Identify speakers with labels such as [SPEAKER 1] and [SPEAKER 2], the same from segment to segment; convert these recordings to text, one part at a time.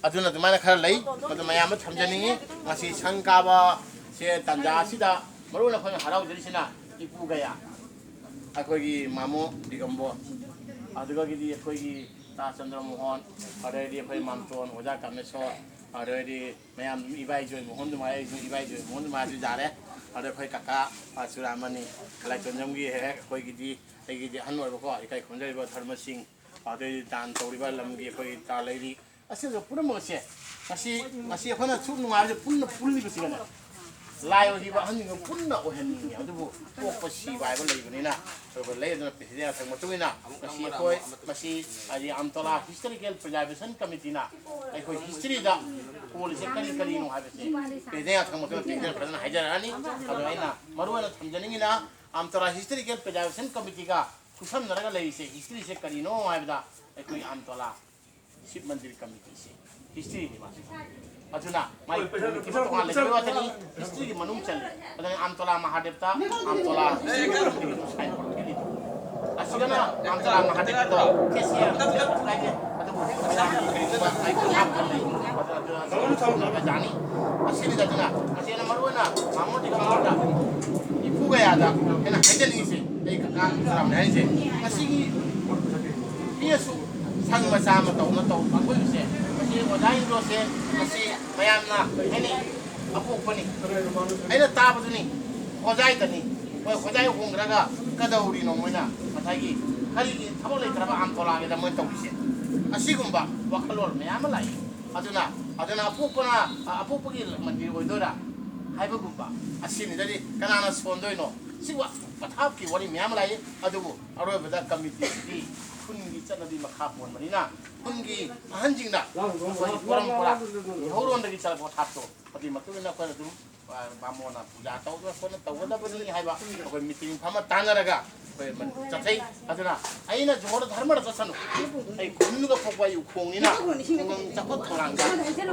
[SPEAKER 1] अदुना तुम्हारा खर लई मतलब मयाम थमजनिंगी ngasi sangkaba se tanja sida maruna khoi harau jrisina ipu gaya akogi mamo digambo aduga gi akogi ta chandra mohan adedi akhoi mamton oja kameso adedi mayam ibai joy mohan dumai ibai joy mohan dumai ju jare ade khoi kaka asuramani khalai tonjam gi he khoi gi di ai gi han oi ko ikai khonjai ba dharma singh adedi dan toriba lam gi khoi ta leiri असे पूर्ण मसे असे असे आपण चूक नुआरे पूर्ण pulley बसिगना लायो हिबा हनिंग पूर्ण ओहनिंग अदुबु पोपसी बाइबल लेबनिना तो लेदना पेजे थंग मतुइना असे कोइ मसी अजि आमतला हिस्टोरिकल प्रिजर्वेशन कमिटी ना आई कोइ हिस्ट्री दा पोलिसी करी करी नो हाबसे पेजे थंग मतु पेजे प्रधान हाइजरानी अदु आइना मरुवाना थमजनिंगिना आमतला हिस्टोरिकल प्रिजर्वेशन कमिटी का सुसम नरगा लेइसे हिस्ट्री से करी नो हाबदा आई कोइ आमतला शिव मंदिर कमिटी से हिस्ट्री नि मासे अजुना माई कमिटी तो हाले जो वातनी हिस्ट्री की मनुम चले अदन आमतोला महादेवता आमतोला साइन पर केली असिगना आमतोला महादेवता केसिया लागे अदबु आई को नाम कर ले अदन जानी असिनि दजना असिना मरुना मामोटी का मावटा इपु गया दा एना हाइजनी से एक का राम नै से असिगी पियसु sang masama tau na tau pangul se kasi odain do se kasi mayam na ani apu pani aina ta ba ni odai tani oi odai hongraga kadauri no moina mathagi kali thabo le traba am tola ge da moi tau se asigumba wakalor mayam lai aduna apu pagi mandir oidora haiba gumba asini dali kanana sondoi no siwa pathap ki wari mayam lai adubu aroi bada committee kungi chanabi makhapon manina kungi ahanjingna pora horon dagi chala thapto pati matuna ko dum bamona puja tau ko na tau da bani haiba ko meeting phama tanaraga ko chathai aduna aina jor dharma ra chasanu ai kunnu ga pokwa yu khongina kungang chakot thoranga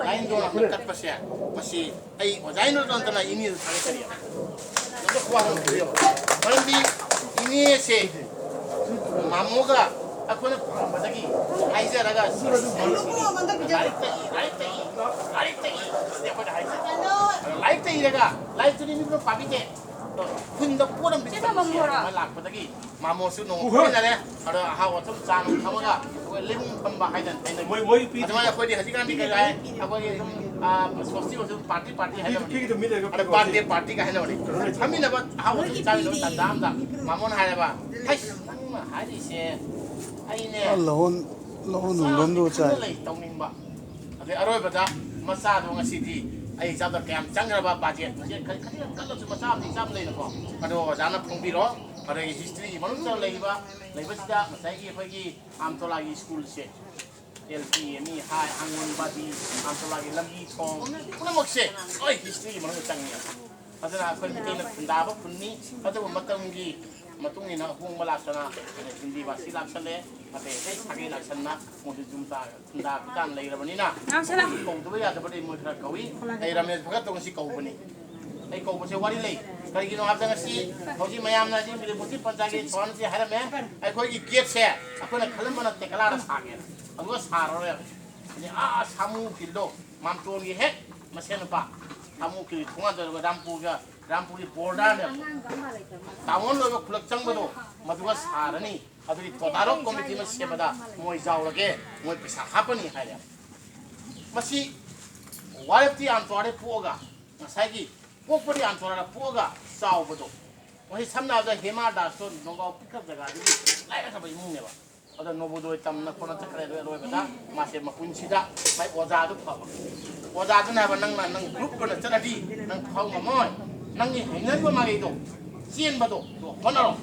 [SPEAKER 1] lain do na kat pasya pasi ai ojaino tantana ini thang kariya ndo khwa hon kariyo parandi ini se mamoga aku nak bagi Aisyah raga live tadi raga live tu ni pun pabite pun dah pun bisa malak bagi mamo su nong pun ada ada hawa tu jangan kamu ga lim pembahai dan moi macam aku di haji kan di kerja aku ni sosi tu party ada party kan ada ni kami dapat hawa tu jangan tanda anda mamon hari apa hai hari se
[SPEAKER 2] lahon lom do chai
[SPEAKER 1] tongmingba ade aroi bada masa do ngasidi ai jada kam changraba budget khali kallo su masa ni sam lei ko ado jana phongbi ro ade history manung chal leiba leibasida sai gi phagi amtola gi school se LP ni hai angon badi amtola gi lamgi thong punamak se oi history manung changi adana khoi mitena khundaba khunni ado matamgi matungin na hung malaksana hindi basi laksane ate sai sagi laksana modi jumta thunda bitan leirabani na ko to ya dabadi mo thra kawi ai ramesh bhagat to si kau bani ai kau se wari lei kai gi no abdang si hoji mayam na ji mi buti panjagi thon si hara me ai khoi gi gate se apuna khalam bana tekala ra sage adu saro re ni samu kildo mamton gi he masen pa samu ki thunga da Rampuri border ne tawon lo khulak changbado maduga sarani aduri todaro committee ma sebada moi jawlage moi pisa hapani haira masi warapti antore poga masagi pokpori antore poga sawbado moi samna da hema dasto nonga pikap jaga di laika sabai mungne ba ada nobodo tamna kona chakre ro bada mase makunsida mai oja du pha oja du na ba nang group ko na chanadi nang phau mamoi nangi hengan ba mari do chien ba do honaro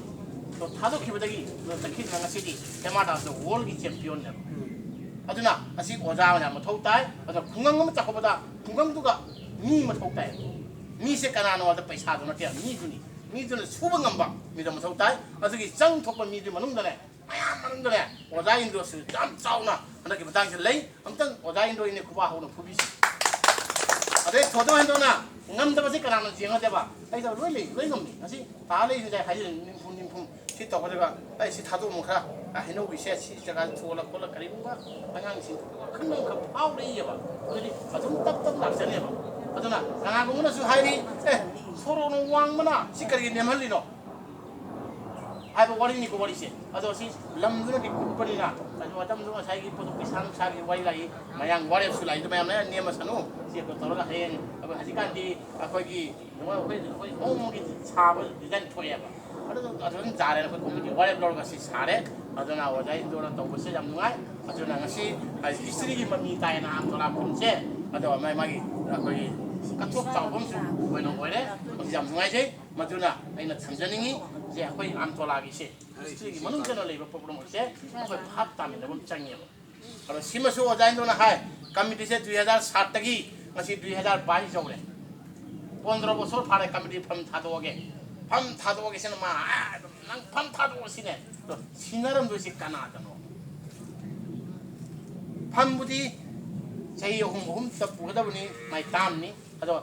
[SPEAKER 1] to thado khibadagi no takhin nang asidi hemada so world gi champion ne aduna asi oja na ma thau tai ada kungang ma chakobada kungang duga ni ma thau tai ꯃꯤꯁꯦ ꯀꯅꯥꯅꯣ ꯍꯥꯏꯕꯗ ꯄꯩꯁꯥꯗꯨ ꯅꯠꯇꯦ ꯃꯤꯗꯨꯅꯤ ꯃꯤꯗꯨꯅ ꯁꯨꯕ ꯉꯝꯕ ꯃꯤꯗ ꯃꯊꯧ ꯇꯥꯏ ꯑꯗꯨꯒꯤ ꯆꯪ ꯊꯣꯛꯄ ꯃꯤꯗꯨ ꯃꯅꯨꯡꯗꯅꯦ ꯃꯌꯥꯝ ꯃꯅꯨꯡꯗꯅꯦ ꯑꯣꯖꯥ ꯏꯟꯗ꯭ꯔꯣꯁꯨ ꯌꯥꯝ ꯆꯥꯎꯅ ꯍꯟꯗꯛꯀꯤ ꯃꯇꯥꯡꯁꯤ ꯂꯩ ꯑꯝꯇꯪ ꯑꯣꯖꯥ ꯏꯟꯗ꯭ꯔꯣꯏꯅꯦ ꯈꯨꯕꯥ ꯍꯧꯅ ꯐꯨꯕꯤꯁꯤ ꯑꯗꯩ ꯊꯣꯏꯗꯣꯛ ꯍꯦꯟꯗꯣꯛꯅ ꯉꯝꯗꯕꯁꯤ ꯀꯅꯥꯅ ꯌꯦꯡꯉꯗꯦꯕ ꯑꯩꯗ ꯂꯣꯏ ꯂꯩ ꯂꯣꯏ ꯉꯝꯃꯤ ꯉꯁꯤ ꯇꯥ ꯂꯩꯁꯤꯡꯁꯦ ꯍꯥꯏꯖꯤꯜ ꯅꯤꯡꯐꯨꯡ ꯁꯤ ꯇꯧꯒꯗꯕ ꯑꯩ ꯁꯤ ꯊꯥꯗꯣꯛꯑꯝꯃꯨ ꯈꯔ ꯍꯩꯅꯧꯒꯤꯁꯦ ꯁꯤ ꯖꯒꯥ ꯊꯣꯛꯂ ꯈꯣꯠꯂ ꯀꯔꯤꯒꯨꯝꯕ ꯑꯉꯥꯡꯁꯤꯡ ꯋꯥꯈꯜ ꯑꯃꯈꯛ ꯐꯥꯎꯔꯛꯏꯑꯕ ꯑꯗꯨꯗꯤ ꯑꯗꯨꯝ ꯇꯞ ꯇꯞ ꯂꯥꯛꯆꯅꯦꯕ ꯑꯗꯨꯅ ꯀꯅꯥꯒꯨꯝꯕꯅꯁꯨ ꯍꯥꯏꯔꯤ ꯁꯣꯔꯣꯛꯅ ꯋꯥꯡꯕꯅ ꯁꯤ ꯀꯔꯤꯒꯤ ꯅꯦꯝꯍꯜꯂꯤꯅꯣ ꯍꯥꯏꯕ ꯋꯥꯔꯤꯅꯤꯀꯣ ꯋꯥꯔꯤꯁꯦ ꯑꯗꯣ ꯁꯤ ꯂꯝꯗꯨꯅꯗꯤ ꯀꯨꯞꯄꯅꯤꯅ ꯑꯗꯨ ꯃꯇꯝꯗꯨ ꯉꯁꯥꯏꯒꯤ ꯄꯩꯁꯥ ꯅꯨꯡꯁꯥꯒꯤ ꯋꯥꯔꯤ ꯂꯥꯛꯏ ꯃꯌꯥꯝ ꯋꯥꯔꯦꯞꯁꯨ ꯂꯥꯛꯏ ꯃꯌꯥꯝꯅ ꯅꯦꯝꯃꯁꯅꯨ ꯁꯤ ꯇꯧꯔꯒ ꯍꯌꯦꯡ ꯍꯧꯖꯤꯛꯀꯥꯟꯗꯤ ꯑꯩꯈꯣꯏꯒꯤ ꯑꯩꯈꯣꯏ ꯅꯣꯡꯃꯒꯤ ꯁꯥꯕ ꯗꯤꯖꯥꯏꯟ ꯊꯣꯛꯑꯦꯕ ꯑꯗꯨꯝ ꯖꯥꯔꯦ ꯑꯩꯈꯣꯏ ꯀꯣꯃꯤꯇꯤ ꯋꯥꯔꯦꯞ ꯂꯧꯔꯒ ꯁꯤ ꯁꯥꯔꯦ ꯑꯗꯨꯅ ꯑꯣꯖꯥ ꯏꯟꯗꯣꯔꯅ ꯇꯧꯕꯁꯦ ꯌꯥꯝ ꯅꯨꯡꯉꯥꯏ ꯑꯗꯨꯅ ꯉꯁꯤ ꯍꯤꯁꯇ꯭ꯔꯤꯒꯤ ꯃꯃꯤ ꯇꯥꯏꯅ ꯑꯝꯇꯣꯂꯥ ꯈꯨꯟꯁꯦ ꯑꯗꯣ ꯃꯥꯒꯤ ꯑꯩꯈꯣꯏꯒꯤ ꯀꯠꯊꯣꯛ ꯆꯥꯎꯕꯝꯁꯨ ꯑꯣꯏꯅ ꯑꯣꯏꯔꯦ ꯃꯁꯤ ꯌꯥꯝ ꯅꯨꯡꯉꯥꯏꯖꯩ ꯃꯗꯨꯅ ꯑꯩꯅ ꯊꯝꯖꯅꯤꯡꯉꯤ ꯁꯦ ꯑꯩꯈꯣꯏ ꯑꯝꯇꯣꯂꯥꯒꯤꯁꯦ ꯍꯤꯁꯇ꯭ꯔꯤꯒꯤ ꯃꯅꯨꯡꯗ ꯂꯩꯕ ꯄꯨꯝꯅꯃꯛꯁꯦ ꯑꯩꯈꯣꯏ ꯚꯥꯞ ꯇꯥꯃꯤꯟꯅꯕ ꯑꯃ ꯆꯪꯉꯦꯕ ꯑꯗꯣ ꯁꯤꯃꯁꯨ ꯑꯣꯖꯥ ꯏꯟꯗꯣꯔꯅ ꯍꯥꯏ कमिटी 2007 2022 जौरे 15 बছर फारे कमिटी फम थादोगे से मा नंग फम थादो सिने तो सिनरम दोसी कना दनो फम बुदी सही हम तब पुगदबनी माय तामनी अदो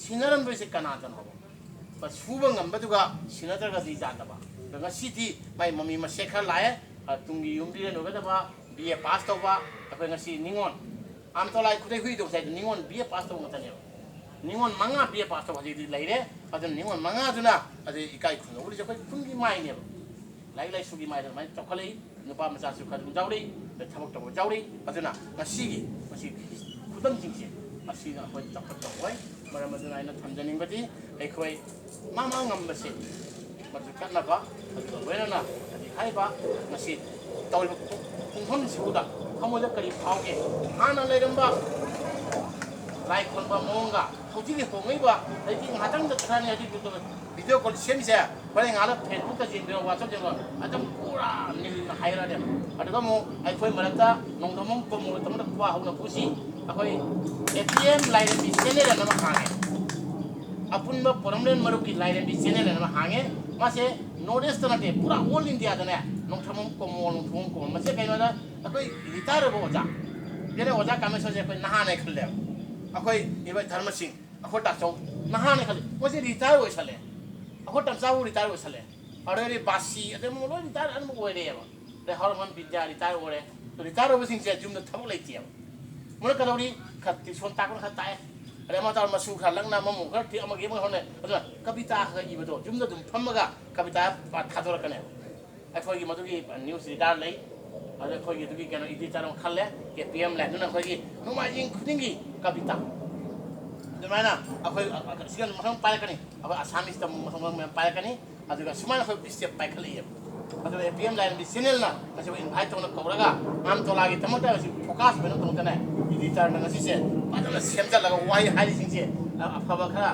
[SPEAKER 1] सिनरम दोसी कना दनो बस सुबंगम बदुगा सिनदरगा दी जादबा दंगा सिटी माय मम्मी मसे खर लाए तुंगी युमदी नोगदबा बीए पास तोबा अबे ngasi ningon amtolai kudai hui do sai ningon BA pass to ngata ne ningon manga BA pass to haji laire adun ningon manga duna ade ikai khun uri je khoi kungi mai ne lai sugi mai mai chokhalei nupa macha su khadum jawri de thabak to jawri aduna ngasi khudam jingse asi na khoi chokhat to hoi maram aduna ina thamjaning bati ai khoi mama ngam base madu kana ba adu wena na adi hai ba ngasi tawil khum siuda खमोजा करी फाओगे हाना लेरंबा like खनबा मोंगा होजिनि होंगैबा लेकिन हातंग दथरानि हजि video call सेमसे बरे ngala Facebook का जिन WhatsApp जेबा अदम पूरा निल हाइरा दे अदगा मो आई खोय मरता नोंदमम पमो तमदा खुवा हौना पुसी अखोय ATM लाइन बि चैनल न हांगे अपुनबा परमनेंट मरुकी लाइन बि चैनल न हांगे मासे नॉर्थ ईस्ट नते पूरा ऑल इंडिया दने नोंथमम कोमो नोंथमम कोमो मासे कैनोदा अखोय रिटायर हो ओजा जेने ओजा कामेसो जे कोई नहा नै खले अखोय एबा धर्म सिंह अखो टाचौ नहा नै खले ओजे रिटायर हो सले अखो तमसाउ रिटायर हो सले अरे रे बासी अदे मोलो रिटायर अन मो ओरे एबा रे हरमन विद्या रिटायर ओरे तो रिटायर हो सिंह जे जुम थबक लैति एबा मोन कदौरी खत्ति सोन ताकन खताए अरे मा तार मसु खलंगना ममु खर थि अमगे म होने अदो कविता ख इबदो जुम दुम फमगा कविता थादोर कने अखोय मदुगी न्यूज रिटायर लै अरे खोगी दुगी केनो इदि चारम खल्ले के पीएम ला नुना खोगी नुमाजिंग खुदिंगी कविता दुमाना अखोय सिगन मथम पायकनी अब आसामीस तम मथम पायकनी अदुगा सुमाना खोय बिस्ते पायखले अदु पीएम ला बि चैनल ना असे इनभाइट तोना कवरगा आम तोलागी तमता असे फोकस बेनो तोंतने इदि चारना ngasi padana semja laga wai हारि सिंसे अफबा खरा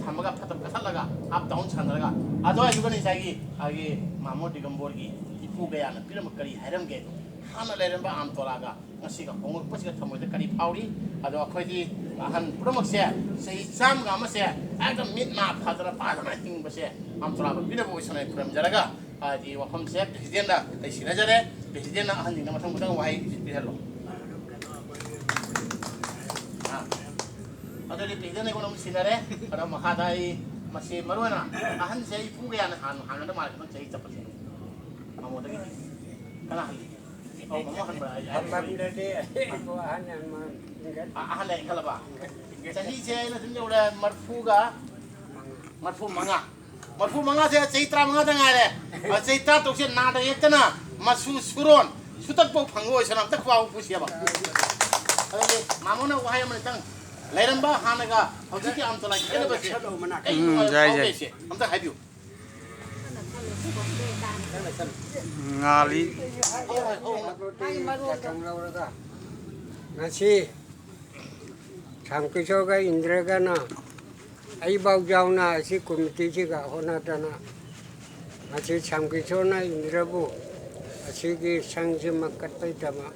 [SPEAKER 1] थमगा फतम कथलगा अप डाउन छनरगा अदो आजुगनि सागी आगे मामो दिगंबोरगी इपु गयाना पिरम करी हायरमगे हाना लेरंबा आम तोलागा ngasiga hongok pasika thamoida kari phauri ado akhoi ahan puromokse sei cham ga mase एकदम मिटना फादरा पादना तिंग बसे आम तोलागा बिना बो सनाय पुरम जरागा आदि वफम से प्रेसिडेंट दा तै सिनाजरे प्रेसिडेंट ना अहन दिना मथम गुदang वाइ बिहलो अदोली प्रेसिडेंट को नम सिनारे अदा मखादाई मसे मरोना अहन से इपु गयाना हान दा मार्क चै चपसे मामोदगी kana hali oh mama han ba ahan le kala ba jadi je na tunje udah marfu manga je chaitra manga da ngare chaitra to se na da yetna masu suron sutak po phango sanam tak wa pusia ba ale mamona wahai man tang lairan ba hanaga hojiki am to like ele ba se jai am ta haibiu
[SPEAKER 2] ngali
[SPEAKER 3] ngasi samkisoga indragana ai bau jauna si komiti siga honatana ngasi samkisona indrabu asigi sangsi makatpai tama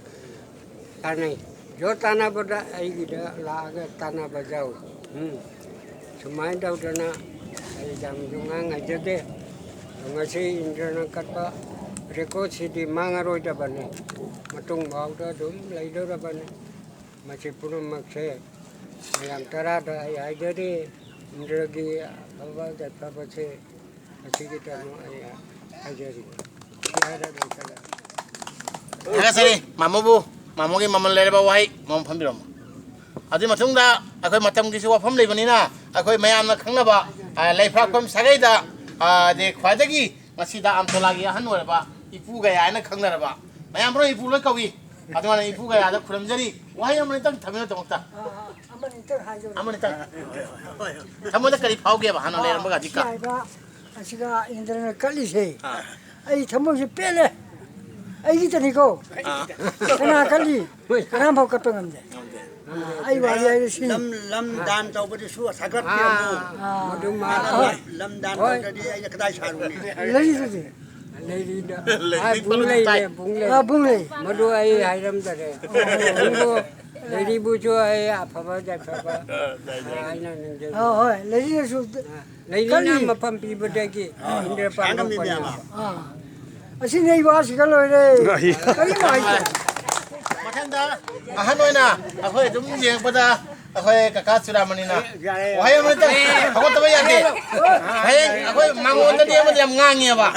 [SPEAKER 3] tanai jo tanah bada ai gida laga tanah bajau ꯁꯨꯃꯥꯏꯅ ꯇꯧꯗꯅ ꯑꯩ ꯌꯥꯝꯁꯨ ꯉꯥꯡꯉꯥꯏꯖꯗꯦ ꯉꯁꯤ ꯏꯟꯗ꯭ꯔꯅ ꯀꯠꯄ ꯔꯦꯀꯣꯔꯠꯁꯤꯗꯤ ꯃꯥꯡꯉꯔꯣꯏꯗꯕꯅꯤ ꯃꯇꯨꯡ ꯐꯥꯎꯗ ꯑꯗꯨꯝ ꯂꯩꯗꯧꯔꯕꯅꯤ ꯃꯁꯤ ꯄꯨꯝꯅꯃꯛꯁꯦ ꯃꯌꯥꯝ ꯇꯔꯥꯗ ꯑꯩ ꯍꯥꯏꯖꯔꯤ ꯏꯟꯗ꯭ꯔꯒꯤ ꯑꯐꯕ ꯌꯥꯏꯐꯕꯁꯦ ꯑꯁꯤꯒꯤꯗꯃꯛ ꯑꯩ ꯍꯥꯏꯖꯔꯤ
[SPEAKER 1] ꯊꯥꯒꯠꯆꯔꯤ ꯃꯥꯃꯣꯕꯨ ꯃꯥꯃꯣꯒꯤ ꯃꯃꯜ ꯂꯩꯔꯕ ꯋꯥꯍꯩ ꯃꯃꯜ ꯐꯝꯕꯤꯔꯝꯃꯣ ꯑꯗꯨꯒꯤ ꯃꯇꯨꯡꯗ ꯑꯩꯈꯣꯏ ꯃꯇꯝꯒꯤꯁꯨ ꯋꯥꯐꯝ ꯂꯩꯕꯅꯤꯅ ꯑꯩꯈꯣꯏ ꯃꯌꯥꯝꯅ ꯈꯪꯅꯕ ꯂꯩꯐ꯭ꯔꯥꯛꯄꯝ ꯁꯥꯒꯩꯗ ꯈ꯭ꯋꯥꯏꯗꯒꯤ ꯉꯁꯤꯗ ꯑꯝꯊꯣꯂꯥꯒꯤ ꯑꯍꯟ ꯑꯣꯏꯔꯕ ꯏꯄꯨ ꯒꯌꯥ ꯍꯥꯏꯅ ꯈꯪꯅꯔꯕ ꯃꯌꯥꯝ ꯄꯨꯝꯅꯃꯛ ꯏꯄꯨ ꯂꯣꯏ ꯀꯧꯏ ꯑꯗꯨꯃꯥꯏꯅ ꯏꯄꯨ ꯒꯌꯥꯗ ꯈꯨꯔꯨꯝꯖꯔꯤ ꯋꯥꯍꯩ ꯑꯃꯅꯤꯇꯪ ꯊꯝꯕꯤꯅꯕꯒꯤꯗꯃꯛꯇ ꯑꯃꯅꯤꯇꯪ ꯊꯃꯣꯏꯗ ꯀꯔꯤ ꯐꯥꯎꯒꯦꯕ ꯍꯥꯟꯅ ꯂꯩꯔꯝꯕꯒ ꯍꯧꯖꯤꯛꯀ
[SPEAKER 4] ꯑꯁꯤꯒ ꯏꯟꯗ꯭ꯔꯅ ꯀꯠꯂꯤꯁꯦ ꯑꯩ ꯊꯃꯣꯏꯁꯦ ꯄꯦꯜꯂꯦ ꯑꯩꯒꯤꯇꯅꯤꯀꯣ ꯀꯅꯥ ꯀꯠꯂꯤ ꯀꯅꯥꯐꯥꯎ ꯀꯠꯄ ꯉꯝꯗꯦ ꯑꯩ ꯋꯥꯔꯤ ꯍꯥꯏꯔꯤꯁꯤ
[SPEAKER 5] ꯂꯝ ꯗꯥꯟ ꯇꯧꯕꯗꯁꯨ ꯁꯥꯒꯠꯄꯤꯔꯝꯃꯨ ꯂꯝ ꯗꯥꯟ ꯇꯧꯗ꯭ꯔꯗꯤ ꯑꯩꯅ ꯀꯗꯥꯏ ꯁꯥꯔꯨꯅꯤ
[SPEAKER 4] ꯂꯩꯔꯤꯗꯨꯗꯤ
[SPEAKER 3] ꯂꯩꯔꯤꯗ ꯕꯨꯡꯂꯩ ꯃꯗꯨ ꯑꯩ ꯍꯥꯏꯔꯝꯗꯔꯦ ꯂꯩꯔꯤꯕꯨꯁꯨ ꯑꯩ ꯑꯐꯕ ꯌꯥꯏꯐꯕ ꯍꯥꯏꯅ ꯅꯤꯡꯖꯩ
[SPEAKER 4] ꯍꯣꯏ ꯂꯩꯔꯤꯅꯁꯨ
[SPEAKER 3] ꯂꯩꯔꯤꯅ ꯃꯐꯝ ꯄꯤꯕꯗꯒꯤ ꯏꯟꯗ꯭ꯔ ꯄꯥꯡꯊꯣꯛꯄꯅꯤ
[SPEAKER 4] ꯑꯁꯤꯅꯤ ꯑꯩ ꯋꯥꯁꯤꯒ ꯂꯣꯏꯔꯦ ꯀꯔꯤꯃꯨꯛ ꯍꯥꯏꯒꯦ
[SPEAKER 1] ꯃꯊꯪꯗ ꯑꯍꯟ ꯑꯣꯏꯅ ꯑꯩꯈꯣꯏ ꯑꯗꯨꯝ ꯌꯦꯡꯉꯛꯄꯗ ꯑꯩꯈꯣꯏ ꯀꯀꯥ ꯆꯨꯔꯥꯃꯅꯤꯅ ꯋꯥꯍꯩ ꯑꯃꯇꯪ ꯍꯧꯒꯠꯇꯕ ꯌꯥꯗꯦ ꯍꯌꯦꯡ ꯑꯩꯈꯣꯏ ꯃꯉꯣꯟꯗꯗꯤ ꯑꯃꯗꯤ ꯌꯥꯝ ꯉꯥꯡꯉꯦꯕ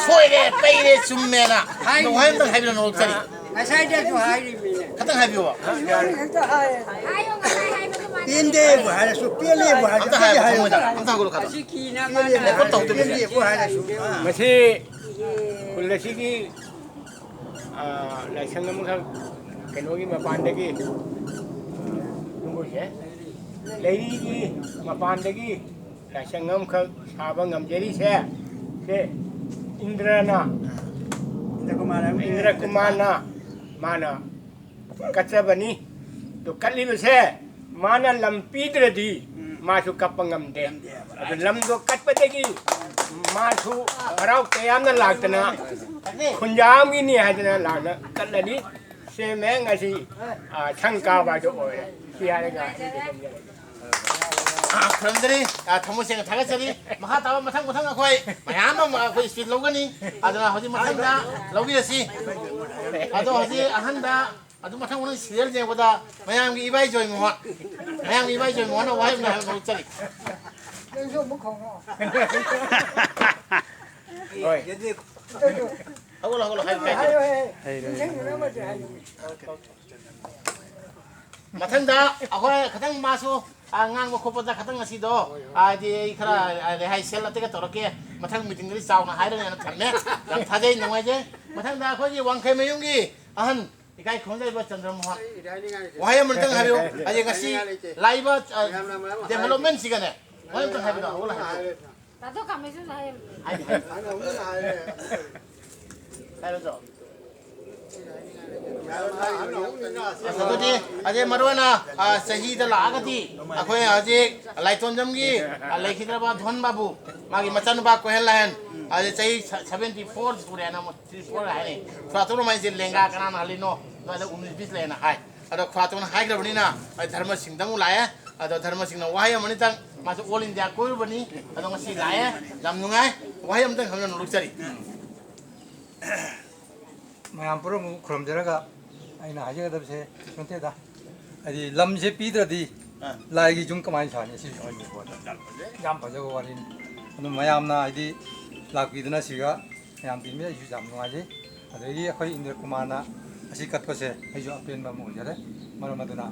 [SPEAKER 1] ꯁꯣꯏꯔꯦ ꯄꯩꯔꯦ ꯆꯨꯝꯃꯦꯅ ꯑꯗꯣ ꯋꯥꯍꯩ ꯑꯃꯇꯪ ꯍꯥꯏꯕꯤꯔꯣ ꯅꯣꯛꯆꯔꯤ
[SPEAKER 3] ꯉꯁꯥꯏꯗꯁꯨ ꯍꯥꯏꯔꯤꯃꯤꯅꯦ
[SPEAKER 1] ꯈꯇꯪ ꯍꯥꯏꯕꯤꯌꯣ
[SPEAKER 5] ꯄꯦꯟꯗꯦꯕꯨ ꯍꯥꯏꯔꯁꯨ ꯄꯦꯜꯂꯦꯕꯨ ꯍꯥꯏꯔꯁꯨ
[SPEAKER 1] ꯑꯝꯇ ꯍꯥꯏꯌꯣ ꯊꯃꯣꯏꯗ ꯑꯝꯇ ꯍꯧꯒꯠꯂꯣ ꯈꯇꯪ
[SPEAKER 3] ꯑꯁꯤ ꯀꯤꯅꯕꯅ
[SPEAKER 5] ꯄꯦꯟꯗꯦꯕꯨ ꯍꯥꯏꯔꯁꯨ
[SPEAKER 6] ꯃꯁꯤ ꯈꯨꯜ ꯑꯁꯤꯒꯤ ꯂꯥꯏꯁꯪ ꯑꯃꯈꯛ ꯀꯩꯅꯣꯒꯤ ꯃꯄꯥꯟꯗꯒꯤ ꯌꯨꯝꯕꯨꯁꯦ ꯂꯩꯔꯤꯒꯤ ꯃꯄꯥꯟꯗꯒꯤ ꯂꯥꯏꯁꯪ ꯑꯃꯈꯛ ꯁꯥꯕ ꯉꯝꯖꯔꯤꯁꯦ ꯁꯦ ꯏꯟꯗ꯭ꯔꯅ ꯏꯟꯗ꯭ꯔ ꯀꯨꯃꯥꯔꯅ ꯃꯥꯅ ꯀꯠꯆꯕꯅꯤ ꯑꯗꯨ ꯀꯠꯂꯤꯕꯁꯦ ꯃꯥꯅ ꯂꯝ ꯄꯤꯗ꯭ꯔꯗꯤ 마수 까빵감대 람도 까빠대기 마수 하라우 때야나 락드나 군자미니 하드나 락나 깔라니 세맹아시 창가바도 오래 시야가
[SPEAKER 1] 그런들이 더무생을 다가서리 마하다와 마탕 마탕 아코이 마야마 아코이 스피드 로가니 아드나 허지 마탕다 로기야시 아도 허지 한다 아도 마탕 오는 시절 제보다 마야미 이바이 조이 뭐 마야미 이바이 조이 뭐나 와이나 하는 짜리
[SPEAKER 4] 여기서 뭐 커.
[SPEAKER 6] 어이
[SPEAKER 1] 하고라
[SPEAKER 4] 하요 해. 인생 누나만 돼 하요.
[SPEAKER 1] 마탕다 아코이 가장 마수 ngang một khúc ra khát ngasi đó thì khá là hay xem là tất cả tổ kia mà thằng mình tính sau nó hai đứa này nó thằng nè làm thay thế nhau chứ mà thằng đã có gì quăng khay mấy yung gì anh thì cái không dây vào chân rồi mà why mình tăng hai điều anh ngasi live development gì cái này why mình tăng hai điều đó là
[SPEAKER 7] 나도 가면서 해.
[SPEAKER 1] hai điều Jadi, aje marwana sahi dah laga ti. Aku aje laiton jam gi, lai kita ba dhon babu. Magi macam ba kohel lahen. Aje sahi 74 sudah nama 34 lah ni. Suatu rumah je lengga kanan halino. Ada 19-20 lena hai. Ada suatu mana hai kerana ni na. Dharma singh dah mulai. Ada dharma singh na wahai mana tang masuk all India koi bani. Ada masih laya. Jam nungai. Wahai mana tang kami nak cari.
[SPEAKER 2] ꯃꯌꯥꯝ ꯄꯨꯝꯅꯃꯛ ꯈꯨꯔꯨꯝꯖꯔꯒ ꯑꯩꯅ ꯍꯥꯏꯖꯒꯗꯕꯁꯦ ꯅꯠꯇꯦꯗ ꯍꯥꯏꯗꯤ ꯂꯝꯁꯦ ꯄꯤꯗ꯭ꯔꯗꯤ ꯂꯥꯏꯒꯤ ꯌꯨꯝ ꯀꯃꯥꯏꯅ ꯁꯥꯅꯤ ꯁꯤꯁꯨ ꯑꯩꯒꯤ ꯄꯣꯠꯇ ꯌꯥꯝ ꯐꯖꯕ ꯋꯥꯔꯤꯅꯤ ꯑꯗꯨ ꯃꯌꯥꯝꯅ ꯍꯥꯏꯗꯤ ꯂꯥꯛꯄꯤꯗꯅ ꯁꯤꯒ ꯃꯌꯥꯝ ꯄꯤꯕ ꯑꯩꯁꯨ ꯌꯥꯝ ꯅꯨꯡꯉꯥꯏꯖꯩ ꯑꯗꯒꯤ ꯑꯩꯈꯣꯏ ꯏꯟꯗ꯭ꯔ ꯀꯨꯃꯥꯔꯅ ꯑꯁꯤ ꯀꯠꯄꯁꯦ ꯑꯩꯁꯨ ꯑꯄꯦꯟꯕ ꯑꯃ ꯑꯣꯏꯖꯔꯦ ꯃꯔꯝ ꯑꯗꯨꯅ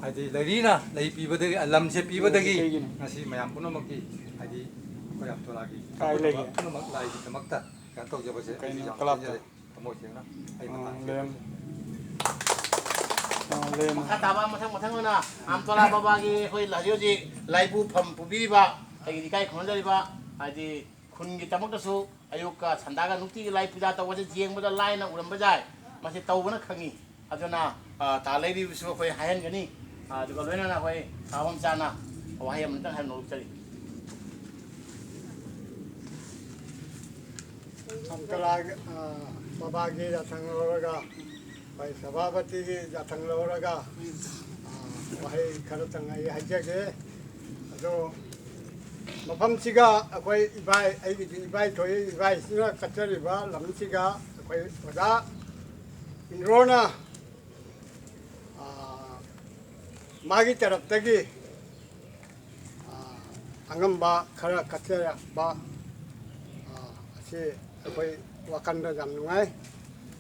[SPEAKER 2] ꯍꯥꯏꯗꯤ ꯂꯩꯔꯤꯅ ꯂꯩ ꯄꯤꯕꯗꯒꯤ ꯂꯝꯁꯦ ꯄꯤꯕꯗꯒꯤ ꯉꯁꯤ ꯃꯌꯥꯝ ꯄꯨꯝꯅꯃꯛꯀꯤ ꯍꯥꯏꯗꯤ ꯑꯩꯈꯣꯏ ꯑꯝꯇꯣꯂꯥꯒꯤ ꯄꯨꯝꯅꯃꯛ ꯂꯥꯏꯒꯤꯗꯃꯛꯇ ꯀꯩꯅꯣ ꯇꯧꯖꯕꯁꯦ ꯑꯩꯁꯨ ꯌꯥꯝ ꯄꯦꯟꯖꯔꯦ
[SPEAKER 1] Taba matang na amtola babagi koi lajoji laibu pam pubiba agi dikai khonjariba adi khungi tamak dasu ayuka sandaga nukti lai puja taw wase jieng boda lai na uram bajai masi tawbana khangi aduna talai bi bisu koi hayan gani aduga loina na koi awam chana wahai amtang han nuk chari
[SPEAKER 8] amtola babagi datang loroga bai sababati gi datang loroga wahai karatang ai hajage ado ꯃꯐꯝꯁꯤꯒ ꯑꯩꯈꯣꯏ ꯏꯕꯥꯏ ꯑꯩꯒꯤꯗꯤ ꯏꯕꯥꯏ ꯊꯣꯛꯏ ꯏꯕꯥꯏꯁꯤꯅ ꯀꯠꯆꯔꯤꯕ ꯂꯝꯁꯤꯒ ꯑꯩꯈꯣꯏ ꯑꯣꯖꯥ ꯏꯟꯗ꯭ꯔꯣꯅ ꯃꯥꯒꯤ ꯇꯔꯞꯇꯒꯤ ꯑꯉꯝꯕ ꯈꯔ ꯀꯠꯆꯔꯛꯄ ꯑꯁꯤ ꯑꯩꯈꯣꯏ ꯋꯥꯈꯜꯗ ꯌꯥꯝ ꯅꯨꯡꯉꯥꯏ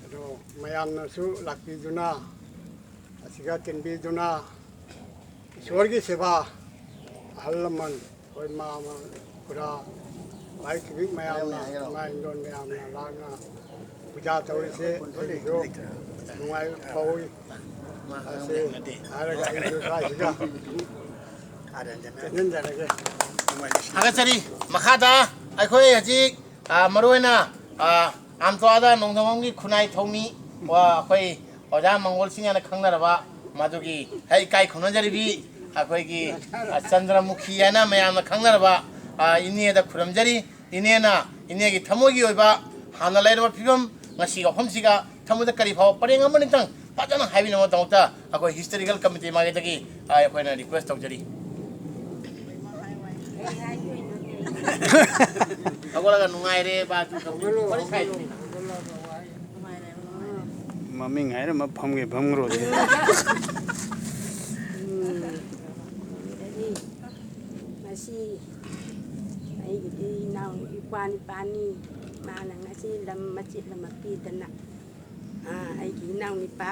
[SPEAKER 8] ꯑꯗꯣ ꯃꯌꯥꯝꯅꯁꯨ ꯂꯥꯛꯄꯤꯗꯨꯅ ꯑꯁꯤꯒ ꯇꯤꯟꯕꯤꯗꯨꯅ ꯏꯁꯣꯔꯒꯤ ꯁꯦꯕꯥ ꯑꯍꯜ ꯂꯃꯟ ꯑꯩꯈꯣꯏ ꯃꯥꯃ ꯈꯨꯔꯥ ꯚꯥꯏ ꯀꯤꯕꯤꯛ ꯃꯌꯥꯝꯅ ꯏꯃꯥ ꯏꯟꯗꯣꯟ ꯃꯌꯥꯝꯅ ꯂꯥꯛꯅ ꯄꯨꯖꯥ ꯇꯧꯔꯤꯁꯦ ꯑꯩꯒꯤꯁꯨ ꯅꯨꯡꯉꯥꯏ ꯐꯥꯎꯏ ꯑꯁꯤ ꯍꯥꯏꯔꯒ ꯑꯩꯁꯨ ꯁ꯭ꯋꯥꯏꯁꯤꯒ ꯆꯦꯟꯁꯤꯟꯖꯔꯒꯦ
[SPEAKER 1] ꯊꯥꯒꯠꯆꯔꯤ ꯃꯈꯥꯗ ꯑꯩꯈꯣꯏ ꯍꯧꯖꯤꯛ ꯃꯔꯨꯑꯣꯏꯅ ꯑꯝꯇꯣꯗ ꯅꯣꯡꯊꯃꯝꯒꯤ ꯈꯨꯟꯅꯥꯏ ꯊꯧꯃꯤ ꯑꯩꯈꯣꯏ ꯑꯣꯖꯥ ꯃꯪꯒꯣꯜꯁꯤꯡꯅ ꯈꯪꯅꯔꯕ ꯃꯗꯨꯒꯤ ꯏꯀꯥꯏ ꯈꯨꯝꯅꯖꯔꯤꯕꯤ ꯑꯩꯈꯣꯏꯒꯤ ꯆꯟꯗ꯭ꯔꯃꯨꯈꯤ ꯍꯥꯏꯅ ꯃꯌꯥꯝꯅ ꯈꯪꯅꯔꯕ ꯏꯅꯦꯗ ꯈꯨꯔꯨꯝꯖꯔꯤ ꯏꯅꯦꯅ ꯏꯅꯦꯒꯤ ꯊꯃꯣꯏꯒꯤ ꯑꯣꯏꯕ ꯍꯥꯟꯅ ꯂꯩꯔꯕ ꯐꯤꯕꯝ ꯉꯁꯤ ꯋꯥꯐꯝꯁꯤꯒ ꯊꯃꯣꯏꯗ ꯀꯔꯤ ꯐꯥꯎꯕ ꯄꯔꯦꯡ ꯑꯃꯅꯤꯇꯪ ꯐꯖꯅ ꯍꯥꯏꯕꯤꯅꯕꯒꯤꯗꯃꯛꯇ ꯑꯩꯈꯣই ꯍꯤꯁꯇꯣꯔꯤꯀꯦꯜ ꯀꯃꯤꯇꯤ ꯃꯥꯏꯀꯩꯗꯒꯤ ꯑꯩꯈꯣꯏꯅ ꯔꯤꯀ꯭ꯋꯦꯁ ꯇꯧꯖꯔꯤ ꯍꯧꯒꯠꯂꯒ ꯅꯨꯡꯉꯥꯏꯔꯦ
[SPEAKER 9] ꯃꯃꯤꯡ ꯍꯥꯏꯔꯝꯃ ꯐꯝꯒꯦ ꯐꯝꯈ꯭ꯔꯣꯗꯤ
[SPEAKER 3] ꯉꯁꯤ ꯑꯩꯒꯤꯗꯤ ꯏꯅꯥꯎ ꯏꯄ꯭ꯋꯥ ꯅꯤꯄꯥꯅꯤ ꯃꯥꯅ ꯉꯁꯤ ꯂꯝ ꯃꯆꯦꯠ ꯑꯃ ꯄꯤꯗꯅ ꯑꯩꯒꯤ ꯏꯅꯥꯎ ꯅꯤꯄꯥ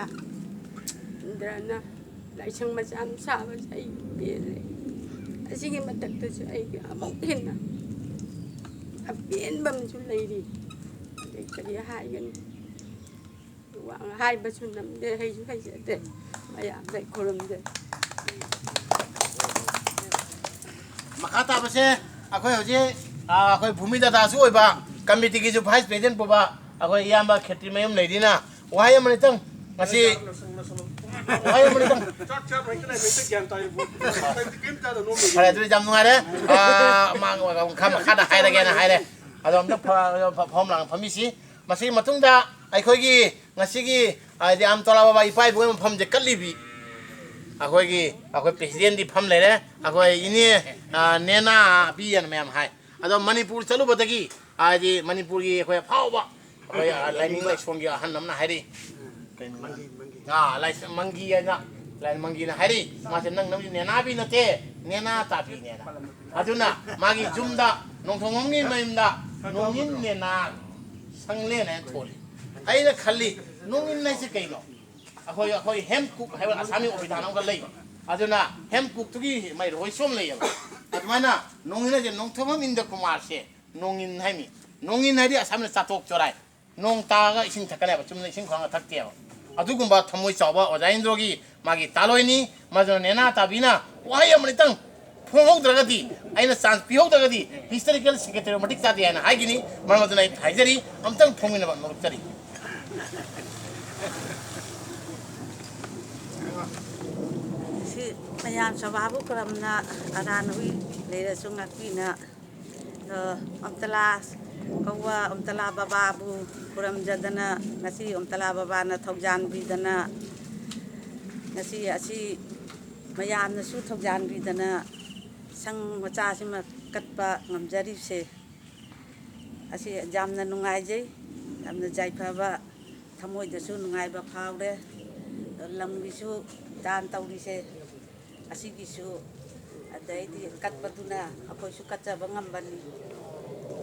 [SPEAKER 3] ꯏꯟꯗ꯭ꯔꯅ ꯂꯥꯏꯁꯪ ꯃꯆꯥ ꯑꯃ ꯁꯥꯕꯁꯦ ꯑꯩ ꯄꯦꯜꯂꯦ ꯑꯁꯤꯒꯤ ꯃꯊꯛꯇꯁꯨ ꯑꯩꯒꯤ ꯑꯃꯨꯛ ꯍꯦꯟꯅ ꯑꯄꯦꯟꯕ ꯑꯃꯁꯨ ꯂꯩꯔꯤ ꯑꯗꯩ ꯀꯔꯤ ꯍꯥꯏꯒꯅꯤ ꯍꯥꯏꯕꯁꯨ ꯉꯝꯗꯦ ꯍꯩꯁꯨ ꯍꯩꯖꯗꯦ ꯃꯌꯥꯝꯗ ꯈꯨꯔꯨꯝꯖꯩ
[SPEAKER 1] ꯃꯈꯥ ꯇꯥꯕꯁꯦ ꯑꯩꯈꯣꯏ ꯍꯧꯖꯤꯛ ꯑꯩꯈꯣꯏ ꯚꯨꯃꯤ ꯗꯗꯥꯁꯨ ꯑꯣꯏꯕ ꯀꯃꯤꯇꯤꯒꯤꯁꯨ ꯚꯥꯏꯁ ꯄ꯭ꯔꯦꯁꯤꯗꯦꯟ ꯄꯨꯕ ꯑꯩꯈꯣꯏ ꯏꯌꯥꯝꯕ ꯈꯦꯇ꯭ꯔꯤꯃꯌꯨꯝ ꯂꯩꯔꯤꯅ ꯋꯥꯍꯩ ꯑꯃꯅꯤꯇꯪ ꯉꯁꯤ ꯋꯥꯍꯩ ꯑꯃꯅꯤꯇꯪ ꯐꯔꯦ ꯑꯗꯨꯗꯤ ꯌꯥꯝ ꯅꯨꯡꯉꯥꯏꯔꯦ ꯃꯈꯥꯗ ꯍꯥꯏꯔꯒꯦꯅ ꯍꯥꯏꯔꯦ ꯑꯗꯣ ꯑꯝꯇ ꯐꯝ ꯂꯥꯡ ꯐꯝꯃꯤꯁꯤ ꯃꯁꯤꯒꯤ ꯃꯇꯨꯡꯗ ꯑꯩꯈꯣꯏꯒꯤ ꯉꯁꯤꯒꯤ ꯍꯥꯏꯗꯤ ꯑꯝꯇꯣꯂꯥ ꯕꯕꯥ ꯏꯄꯥ ꯏꯄꯨꯒꯤ ꯃꯐꯝꯁꯦ ꯀꯠꯂꯤꯕꯤ ꯑꯩꯈꯣꯏ ꯄ꯭ꯔꯦꯁꯤꯗꯦꯟꯗꯤ ꯐꯝ ꯂꯩꯔꯦ ꯑꯩꯈꯣꯏ ꯏꯅꯦ ꯅꯦꯅꯥ ꯕꯤꯑꯅ ꯃꯌꯥꯝ ꯍꯥꯏ ꯑꯗꯣ ꯃꯅꯤꯄꯨꯔ ꯆꯠꯂꯨꯕꯗꯒꯤ ꯍꯥꯏꯗꯤ ꯃꯅꯤꯄꯨꯔꯒꯤ ꯑꯩꯈꯣꯏ ꯑꯐꯥꯎꯕ ꯑꯩꯈꯣꯏ ꯂꯥꯏꯅꯤꯡ ꯂꯥꯏꯁꯣꯟꯒꯤ ꯑꯍꯟ ꯑꯃꯅ ꯍꯥꯏꯔꯤ ꯃꯪꯒꯤ ꯍꯥꯏꯅ ꯃꯪꯒꯤꯅ ꯍꯥꯏꯔꯤ ꯃꯥꯁꯦ ꯅꯪ ꯅꯦꯅꯥꯕꯤ ꯅꯠꯇꯦ ꯅꯦꯅꯥ ꯇꯥꯕꯤꯅꯦꯅ ꯑꯗꯨꯅ ꯃꯥꯒꯤ ꯌꯨꯝꯗ ꯅꯣꯡꯊꯣꯡꯕꯝꯒꯤ ꯃꯌꯨꯝꯗ ꯅꯣꯡꯏꯟ ꯅꯦꯅꯥ ꯁꯪꯂꯦꯟ ꯍꯥꯏꯅ ꯊꯣꯜꯂꯤ ꯑꯩꯅ ꯈꯜꯂꯤ ꯅꯣꯡꯏꯟ ꯍꯥꯏꯁꯦ ꯀꯩꯅꯣ ꯑꯩꯈꯣꯏ ꯍꯦꯝ ꯀꯨꯛ ꯍꯥꯏꯕ ꯑꯁꯥꯃꯤ ꯑꯣꯏꯕꯤꯙꯥꯟ ꯑꯃꯒ ꯂꯩ ꯑꯗꯨꯅ ꯍꯦꯝ ꯀꯨꯛꯇꯨꯒꯤ ꯃꯥꯏ ꯔꯣꯏꯁꯣꯝ ꯂꯩꯌꯦꯕ ꯑꯗꯨꯃꯥꯏꯅ ꯅꯣꯡꯏꯟ ꯍꯥꯏꯁꯦ ꯅꯣꯡꯊꯣꯝꯕꯝ ꯏꯟꯗ꯭ꯔ ꯀꯨꯃꯥꯔꯁꯦ ꯅꯣꯡꯏꯟ ꯍꯥꯏꯃꯤ ꯅꯣꯡꯏꯟ ꯍꯥꯏꯗꯤ ꯑꯁꯥꯃꯤꯅ ꯆꯥꯊꯣꯛ ꯆꯣꯔꯥꯏ ꯅꯣꯡ ꯇꯥꯔꯒ ꯏꯁꯤꯡ ꯊꯛꯀꯅꯦꯕ ꯆꯨꯝꯅ ꯏꯁꯤꯡ ꯈꯣꯡꯒ ꯊꯛꯇꯦꯕ ꯑꯗꯨꯒꯨꯝꯕ ꯊꯃꯣꯏ ꯆꯥꯎꯕ ꯑꯣꯖꯥ ꯏꯟꯗ꯭ꯔꯣꯒꯤ ꯃꯥꯒꯤ ꯇꯥꯂꯣꯏꯅꯤ ꯃꯗꯨꯅ ꯅꯦꯅꯥ ꯇꯥꯕꯤꯅ ꯋꯥꯍꯩ ꯑꯃꯅꯤꯇꯪ ꯐꯣꯡꯍꯧꯗ꯭ꯔꯒꯗꯤ ꯑꯩꯅ ꯆꯥꯟꯁ ꯄꯤꯍꯧꯗ꯭ꯔꯒꯗꯤ ꯍꯤꯁꯇꯣꯔꯤꯀꯦꯜ ꯁꯦꯀ꯭ꯔꯦꯇꯔꯤ ꯃꯇꯤꯛ ꯆꯥꯗꯦ ꯍꯥꯏꯅ ꯍꯥꯏꯒꯅꯤ ꯃꯔꯝ ꯑꯗꯨꯅ ꯑꯩ ꯍꯥꯏꯖꯔꯤ ꯑꯝꯇꯪ ꯐꯣꯡꯃꯤꯟꯅꯕ ꯅꯣꯛꯆꯔꯤ
[SPEAKER 10] ꯃꯌꯥꯝ ꯁꯚꯥꯕꯨ ꯀꯔꯝꯅ ꯑꯔꯥꯟꯅꯕꯤ ꯂꯩꯔꯁꯨ ꯉꯥꯛꯄꯤꯅ ꯑꯝꯇꯂꯥ ꯀꯧꯕ ꯑꯝꯇꯂꯥ ꯕꯕꯥꯕꯨ ꯈꯨꯔꯨꯝꯖꯗꯅ ꯉꯁꯤ ꯑꯝꯇꯂꯥ ꯕꯕꯥꯅ ꯊꯧꯖꯥꯟꯕꯤꯗꯅ ꯉꯁꯤ ꯑꯁꯤ ꯃꯌꯥꯝꯅꯁꯨ ꯊꯧꯖꯥꯟꯕꯤꯗꯅ ꯁꯪ ꯃꯆꯥꯁꯤꯃ ꯀꯠꯄ ꯉꯝꯖꯔꯤꯕꯁꯦ ꯑꯁꯤ ꯌꯥꯝꯅ ꯅꯨꯡꯉꯥꯏꯖꯩ ꯌꯥꯝꯅ ꯖꯥꯏꯐꯕ ꯊꯃꯣꯏꯗꯁꯨ ꯅꯨꯡꯉꯥꯏꯕ ꯐꯥꯎꯔꯦ ꯂꯝꯒꯤꯁꯨ ꯗꯥꯟ ꯇꯧꯔꯤꯁꯦ ꯑꯁꯤꯒꯤꯁꯨ ꯑꯗꯩꯗꯤ ꯀꯠꯄꯗꯨꯅ ꯑꯩꯈꯣꯏꯁꯨ ꯀꯠꯆꯕ ꯉꯝꯕꯅꯤ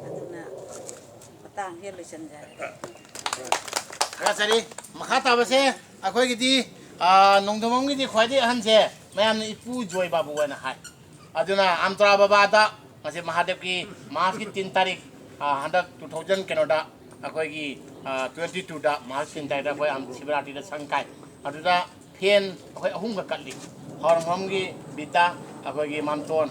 [SPEAKER 10] ꯑꯗꯨꯅ ꯃꯇꯥꯡ ꯍꯦꯛ ꯂꯣꯏꯁꯤꯟꯖꯔꯦ
[SPEAKER 1] ꯊꯥꯒꯠꯆꯔꯤ ꯃꯈꯥ ꯇꯥꯕꯁꯦ ꯑꯩꯈꯣꯏꯒꯤꯗꯤ ꯅꯣꯡꯊꯣꯝꯕꯝꯒꯤꯗꯤ ꯈ꯭ꯋꯥꯏꯗꯒꯤ ꯑꯍꯟꯁꯦ ꯃꯌꯥꯝꯅ ꯏꯄꯨ ꯖꯣꯏ ꯕꯥꯕꯨ ꯍꯥꯏꯅ ꯍꯥꯏ ꯑꯗꯨꯅ ꯑꯝꯇꯣꯂꯥ ꯕꯕꯥꯗ ꯉꯁꯤ ꯃꯍꯥꯗꯦꯕꯀꯤ ꯃꯥꯔꯆꯀꯤ 3 ꯇꯥꯔꯤꯛ ꯍꯟꯗꯛ 2000 ꯀꯩꯅꯣꯗ ꯑꯩꯈꯣꯏꯒꯤ 22ꯗ ꯃꯥꯔꯆ 3 ꯇꯥꯔꯤꯛꯇ ꯑꯩꯈꯣꯏ ꯁꯤꯕꯔꯥꯇꯤꯗ ꯁꯪ ꯀꯥꯏ ꯑꯗꯨꯗ ꯐꯦꯟ ꯑꯩꯈꯣꯏ ꯑꯍꯨꯝꯒ ꯀꯠꯂꯤ ꯍꯥꯎꯔꯝꯕꯝꯒꯤ ꯕꯤꯇꯥ ꯑꯩꯈꯣꯏꯒꯤ ꯃꯥꯝꯇꯣꯟ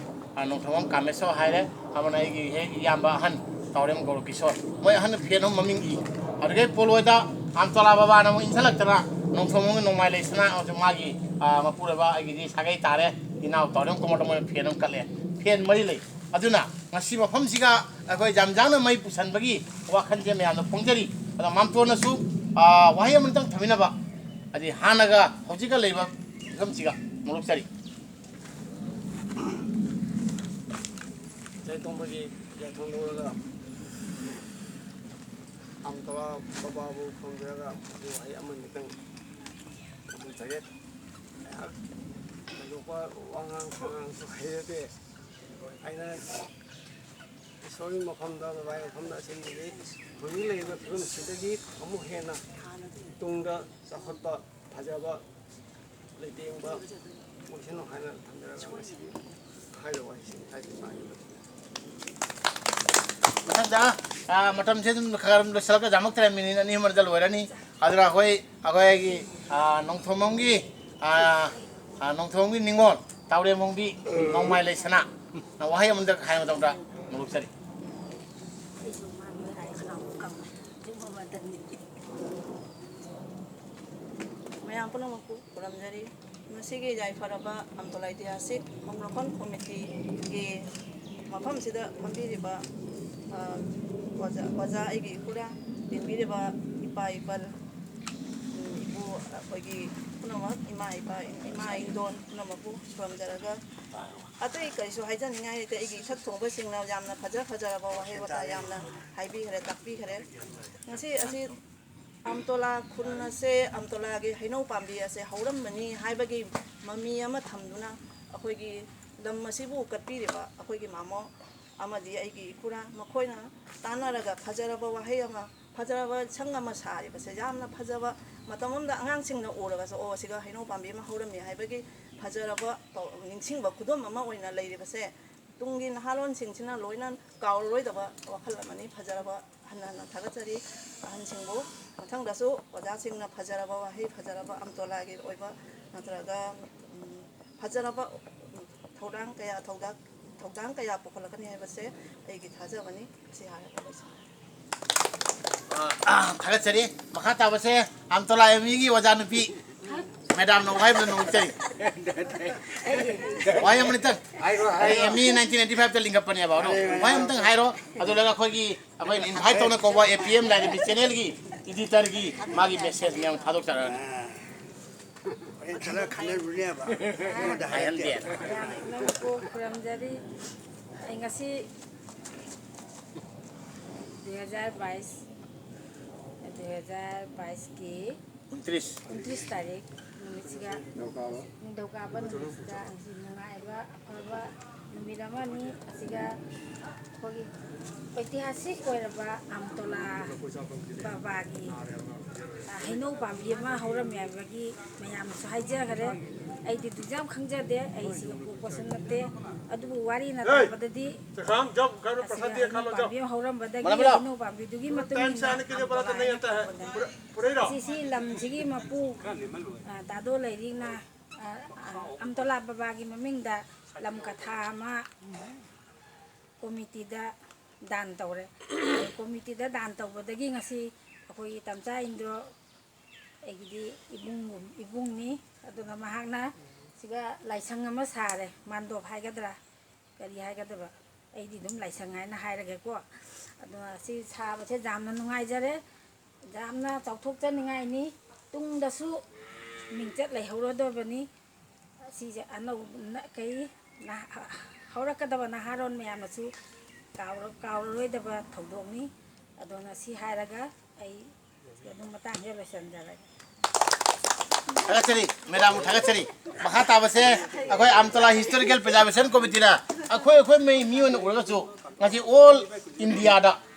[SPEAKER 1] ꯅꯣꯡꯊꯣꯝꯕꯝ ꯀꯥꯃꯦꯁꯣꯔ ꯍꯥꯏꯔꯦ ꯑꯃꯅ ꯑꯩꯒꯤ ꯍꯦꯛ ꯏꯌꯥꯝꯕ ꯑꯍꯟ ꯇꯥꯎꯔꯦꯝ ꯒꯧꯔꯀꯤꯁꯣꯔ ꯃꯣꯏ ꯑꯍꯟ ꯐꯦꯟ ꯑꯃ ꯃꯃꯤꯡ ꯏ ꯑꯗꯨꯗꯒꯤ ꯄꯣꯂꯣꯏꯗ ꯑꯝꯇꯣꯂꯥ ꯕꯕꯥꯅ ꯑꯃꯨꯛ ꯏꯟꯁꯤꯜꯂꯛꯇꯅ ꯅꯣꯡꯊꯣꯝꯕꯝꯒꯤ ꯅꯣꯡꯃꯥꯏ ꯂꯩꯁꯅꯥ ꯃꯥꯒꯤ ꯃꯄꯨꯔꯣꯏꯕ ꯑꯩꯒꯤꯗꯤ ꯁꯥꯒꯩ ꯇꯥꯔꯦ ꯏꯅꯥꯎ ꯇꯥꯎꯔꯦꯝ ꯀꯨꯃꯥꯔꯗ ꯃꯣꯏꯅ ꯐꯦꯟ ꯑꯃ ꯀꯠꯂꯦ ꯐꯦꯟ 3 ꯂꯩ ꯑꯗꯨꯅ ꯉꯁꯤ ꯃꯐꯝꯁꯤꯒ ꯑꯩꯈꯣꯏ ꯌꯥꯝꯖꯥꯡꯅ ꯃꯩ ꯄꯨꯁꯟꯕꯒꯤ ꯋꯥꯈꯜꯁꯦ ꯃꯌꯥꯝꯅ ꯐꯣꯡꯖꯔꯤ ꯑꯗꯣ ꯃꯥꯝꯇꯣꯟꯅꯁꯨ ꯋꯥꯍꯩ ꯑꯃꯇꯪ ꯊꯝꯃꯤꯟꯅꯕ ꯍꯥꯏꯗꯤ ꯍꯥꯟꯅꯒ ꯍꯧꯖꯤꯛꯀ ꯂꯩꯕ ꯐꯤꯕꯝꯁꯤꯒ ꯅꯣꯛꯆꯔꯤ
[SPEAKER 5] ꯇꯣꯡꯕꯒꯤ ꯌꯥꯊꯣꯡꯂꯨꯔꯒ ꯑꯝꯇꯕ ꯕꯕꯥꯕꯨ ꯈꯣꯡꯖꯔꯒ ꯋꯥꯍꯩ ꯑꯃꯅꯤꯇꯪ ꯊꯝꯖꯒꯦ ꯊꯣꯏꯗꯣꯛꯄ ꯋꯥꯉꯥꯡ ꯁꯉꯥꯡꯁꯨ ꯍꯩꯔꯗꯦ ꯑꯩꯅ ꯏꯁꯣꯔꯒꯤ ꯃꯐꯝꯗ ꯕꯕꯥꯒꯤ ꯃꯐꯝꯗ ꯑꯁꯤꯒꯤ ꯍꯧꯖꯤꯛ ꯂꯩꯔꯤꯕ ꯐꯤꯕꯝꯁꯤꯗꯒꯤ ꯑꯃꯨꯛ ꯍꯦꯟꯅ ꯇꯨꯡꯗ ꯆꯥꯎꯈꯠꯄ ꯐꯖꯕ ꯂꯩꯇꯦꯡꯕ ꯑꯣꯏꯁꯅꯨ ꯍꯥꯏꯅ ꯊꯝꯖꯔꯒ ꯉꯁꯤꯒꯤ ꯍꯥꯏꯔꯤꯕ ꯋꯥꯍꯩꯁꯤꯡ ꯍꯥꯏꯖꯕ
[SPEAKER 1] ꯃꯊꯪꯗ ꯃꯇꯝꯁꯦ ꯑꯗꯨꯝ ꯈꯔ ꯂꯣꯏꯁꯤꯜꯂꯒ ꯖꯥꯃꯛꯇ꯭ꯔꯦ ꯃꯤꯅꯤꯠ 2-3ꯗ ꯂꯣꯏꯔꯅꯤ ꯑꯗꯨꯅ ꯑꯩꯈꯣꯏꯒꯤ ꯅꯣꯡꯊꯣꯝꯒꯤ ꯅꯤꯡꯉꯣꯜ ꯇꯥꯎꯔꯦꯝꯕꯝꯒꯤ ꯅꯣꯡꯃꯥꯏ ꯂꯩꯁꯅꯥ ꯋꯥꯍꯩ ꯑꯃꯗ ꯍꯥꯏꯕ ꯃꯇꯝꯗ ꯅꯣꯛꯆꯔꯤ
[SPEAKER 10] ꯃꯌꯥꯝ ꯄꯨꯝꯅꯃꯛꯄꯨ ꯈꯨꯔꯨꯝꯖꯔꯤ ꯃꯁꯤꯒꯤ ꯌꯥꯏꯐꯔꯕ ꯑꯝꯇꯣꯂꯥ ꯏꯇꯤꯍꯥꯁꯤꯛ ꯍꯣꯡꯂꯛꯐꯝ ꯀꯣꯃꯤꯇꯤꯒꯤ ꯃꯐꯝꯁꯤꯗ ꯐꯝꯕꯤꯔꯤꯕ ꯑꯣꯖꯥ ꯑꯩꯒꯤ ꯏꯄꯨꯔꯥ ꯇꯤꯟꯕꯤꯔꯤꯕ ꯏꯄꯥ ꯏꯄꯜ ꯏꯄꯨ ꯑꯩꯈꯣꯏꯒꯤ ꯄꯨꯝꯅꯃꯛ ꯏꯃꯥ ꯏꯪꯗꯣꯟ ꯄꯨꯝꯅꯃꯛꯄꯨ ꯈꯨꯔꯨꯝꯖꯔꯒ ꯑꯇꯩ ꯀꯔꯤꯁꯨ ꯍꯥꯏꯖꯅꯤꯡꯉꯥꯏ ꯂꯩꯇꯦ ꯑꯩꯒꯤ ꯏꯊꯛ ꯊꯣꯡꯕꯁꯤꯡꯅ ꯌꯥꯝꯅ ꯐꯖꯔꯕ ꯋꯥꯍꯩ ꯋꯥꯇꯥ ꯌꯥꯝꯅ ꯍꯥꯏꯕꯤꯈ꯭ꯔꯦ ꯇꯥꯛꯄꯤꯈ꯭ꯔꯦ ꯉꯁꯤ ꯑꯁꯤ ꯑꯝꯇꯣꯂꯥ ꯈꯨꯟ ꯑꯁꯦ ꯑꯝꯇꯣꯂꯥꯒꯤ ꯍꯩꯅꯧ ꯄꯥꯝꯕꯤ ꯑꯁꯦ ꯍꯧꯔꯝꯕꯅꯤ ꯍꯥꯏꯕꯒꯤ ꯃꯃꯤ ꯑꯃ ꯊꯝꯗꯨꯅ ꯑꯩꯈꯣꯏꯒꯤ ꯂꯝ ꯑꯁꯤꯕꯨ ꯀꯠꯄꯤꯔꯤꯕ ꯑꯩꯈꯣꯏꯒꯤ ꯃꯥꯃꯣ ꯑꯃꯗꯤ ꯑꯩꯒꯤ ꯏꯄꯨꯔꯥ ꯃꯈꯣꯏꯅ ꯇꯥꯟꯅꯔꯒ ꯐꯖꯔꯕ ꯋꯥꯍꯩ ꯑꯃ ꯐꯖꯔꯕ ꯁꯪ ꯑꯃ ꯁꯥꯔꯤꯕꯁꯦ ꯌꯥꯝꯅ ꯐꯖꯕ ꯃꯇꯝ ꯑꯃꯗ ꯑꯉꯥꯡꯁꯤꯡꯅ ꯎꯔꯒꯁꯨ ꯑꯣ ꯁꯤꯒ ꯍꯩꯅꯧ ꯄꯥꯝꯕꯤ ꯑꯃ ꯍꯧꯔꯝꯃꯤ ꯍꯥꯏꯕꯒꯤ ꯐꯖꯔꯕ ꯅꯤꯡꯁꯤꯡꯕ ꯈꯨꯗꯝ ꯑꯃ ꯑꯣꯏꯅ ꯂꯩꯔꯤꯕꯁꯦ ꯇꯨꯡꯒꯤ ꯅꯍꯥꯔꯣꯟꯁꯤꯡꯁꯤꯅ ꯂꯣꯏꯅ ꯀꯥꯎꯔꯔꯣꯏꯗꯕ ꯋꯥꯈꯜ ꯑꯃꯅꯤ ꯐꯖꯔꯕ ꯍꯟꯅ ꯊꯥꯒꯠꯆꯔꯤ ꯑꯍꯟꯁꯤꯡꯕꯨ ꯃꯊꯪꯗꯁꯨ ꯑꯣꯖꯥꯁꯤꯡꯅ ꯐꯖꯔꯕ ꯋꯥꯍꯩ ꯐꯖꯔꯕ ꯑꯝꯇꯣꯂꯥꯒꯤ ꯑꯣꯏꯕ ꯅꯠꯇ꯭ꯔꯒ ꯐꯖꯔꯕ ꯊꯧꯗꯥꯡ ꯀꯌꯥ ꯄꯨꯈꯠꯂꯛꯀꯅꯤ ꯍꯥꯏꯕꯁꯦ ꯑꯩꯒꯤ ꯊꯥꯖꯕꯅꯤ ꯑꯁꯤ ꯍꯥꯏꯔꯒ ꯂꯣꯏꯁꯤꯟꯖꯔꯦ
[SPEAKER 1] ꯊꯥꯒꯠꯆꯔꯤ ꯃꯈꯥ ꯇꯥꯕꯁꯦ ꯑꯝꯇꯣꯂꯥ ꯑꯦꯝꯏꯒꯤ ꯑꯣꯖꯥ ꯅꯨꯄꯤ ꯃꯦꯗꯥꯝꯅ ꯋꯥꯍꯩ ꯅꯣꯡꯆꯔꯤ ꯋꯥꯍꯩ ꯑꯃꯅꯤꯇꯪ ꯑꯦꯝꯏ 1995ꯗ ꯂꯤꯡꯈꯠꯄꯅꯦꯕ ꯋꯥꯍꯩ ꯑꯃꯇꯪ ꯍꯥꯏꯔꯣ ꯑꯗꯨꯒ ꯑꯩꯈꯣꯏꯅ ꯏꯟꯚꯥꯏꯠ ꯇꯧꯅ ꯀꯧꯕ APM ꯂꯥꯏꯔꯦꯝꯕꯤ ꯆꯦꯅꯦꯜꯒꯤ ꯏꯗꯤꯇꯔꯒꯤ ꯃꯥꯒꯤ ꯃꯦꯁꯦꯖ ꯃꯌꯥꯝ ꯊꯥꯗꯣꯛꯆꯔꯛꯑꯅꯤ
[SPEAKER 5] ꯈꯔ ꯈꯟꯅꯔꯨꯅꯦꯕ ꯑꯩꯉꯣꯟꯗ ꯍꯥꯏꯍꯟꯗꯦ
[SPEAKER 7] ꯅꯪꯕꯨ ꯈꯨꯔꯨꯝꯖꯔꯤ ꯑꯩ ꯉꯁꯤ 2022ꯒꯤ 29 ꯇꯥꯔꯤꯛ ꯅꯨꯃꯤꯠꯁꯤꯒ ꯅꯤꯡꯊꯧꯀꯥꯕ ꯅꯨꯃꯤꯠꯁꯤꯗ ꯉꯁꯤ ꯅꯨꯡꯉꯥꯏꯕ ꯑꯐꯕ ꯅꯨꯃꯤꯠ ꯑꯃꯅꯤ ꯑꯁꯤꯒ ꯑꯩꯈꯣꯏꯒꯤ ꯏꯇꯤꯍꯥꯁꯤꯛ ꯑꯣꯏꯔꯕ ꯑꯝꯇꯣꯂꯥ ꯕꯕꯥꯒꯤ ꯍꯩꯅꯧ ꯄꯥꯝꯕꯤ ꯑꯃ ꯍꯧꯔꯝꯃꯤ ꯍꯥꯏꯕꯒꯤ ꯃꯌꯥꯝꯅꯁꯨ ꯍꯥꯏꯖꯈ꯭ꯔꯦ ꯑꯩꯗꯤ ꯌꯥꯝ ꯈꯪꯖꯗꯦ ꯑꯩꯁꯤꯒ ꯄꯣꯛꯄꯁꯨ ꯅꯠꯇꯦ ꯑꯗꯨꯕꯨ ꯋꯥꯔꯤꯅ ꯇꯥꯕꯗꯗꯤ ꯍꯩꯅꯧ ꯄꯥꯝꯕꯤ ꯑꯃ ꯍꯧꯔꯝꯕꯗꯒꯤ ꯍꯩꯅꯧ ꯄꯥꯝꯕꯤꯗꯨꯒꯤ ꯃꯇꯨꯡ ꯏꯟꯅ ꯁꯤ ꯂꯝꯁꯤꯒꯤ ꯃꯄꯨ ꯗꯥꯗꯣ ꯂꯩꯔꯤꯡꯅ ꯑꯝꯇꯣꯂꯥ ꯕꯕꯥꯒꯤ ꯃꯃꯤꯡꯗ ꯂꯝ ꯀꯊꯥ ꯑꯃ ꯀꯣꯃꯤꯇꯤꯗ ꯗꯥꯟ ꯇꯧꯔꯦ ꯀꯣꯃꯤꯇꯤꯗ ꯗꯥꯟ ꯇꯧꯕꯗꯒꯤ ꯉꯁꯤ ꯑꯩꯈꯣꯏꯒꯤ ꯇꯝꯆꯥ ꯏꯟꯗ꯭ꯔꯣ ꯑꯩꯒꯤꯗꯤ ꯏꯕꯨꯡꯅꯤ ꯑꯗꯨꯅ ꯃꯍꯥꯛꯅ ꯁꯤꯒ ꯂꯥꯏꯁꯪ ꯑꯃ ꯁꯥꯔꯦ ꯃꯥꯟꯗꯣꯞ ꯍꯥꯏꯒꯗ꯭ꯔꯥ ꯀꯔꯤ ꯍꯥꯏꯒꯗꯕ ꯑꯩꯗꯤ ꯑꯗꯨꯝ ꯂꯥꯏꯁꯪ ꯍꯥꯏꯅ ꯍꯥꯏꯔꯒꯦꯀꯣ ꯑꯗꯨꯅ ꯁꯤ ꯁꯥꯕꯁꯦ ꯌꯥꯝꯅ ꯅꯨꯡꯉꯥꯏꯖꯔꯦ ꯌꯥꯝꯅ ꯆꯥꯎꯊꯣꯛꯆꯅꯤꯡꯉꯥꯏꯅꯤ ꯇꯨꯡꯗꯁꯨ ꯃꯤꯡꯆꯠ ꯂꯩꯍꯧꯔꯗꯕꯅꯤ ꯁꯤꯁꯦ ꯍꯧꯔꯛꯀꯗꯕ ꯅꯍꯥꯔꯣꯟ ꯃꯌꯥꯝꯅꯁꯨ ꯀꯥꯎꯔꯔꯣꯏꯗꯕ ꯊꯧꯗꯣꯛꯅꯤ ꯑꯗꯨꯅ ꯁꯤ ꯍꯥꯏꯔꯒ ꯑꯩ ꯑꯗꯨꯝ ꯃꯇꯥꯡꯁꯦ ꯂꯣꯏꯁꯤꯟꯖꯔꯒꯦꯊꯥꯒꯠꯆꯔꯤ
[SPEAKER 1] ꯃꯦꯗꯥꯝ ꯊꯥꯒꯠꯆꯔꯤ ꯃꯈꯥ ꯇꯥꯕꯁꯦ ꯑꯩꯈꯣꯏ ꯑꯝꯇꯣꯂꯥ ꯍꯤꯁꯇꯣꯔꯤꯀꯦꯜ ꯄ꯭ꯔꯤꯖꯥꯔꯕꯦꯁꯟ ꯀꯣꯃꯤꯇꯤꯅ ꯑꯩꯈꯣꯏ ꯃꯤ ꯑꯣꯏꯅ ꯎꯔꯒꯁꯨ ꯉꯁꯤ ꯑꯣꯜ ꯏꯟꯗꯤꯌꯥꯗ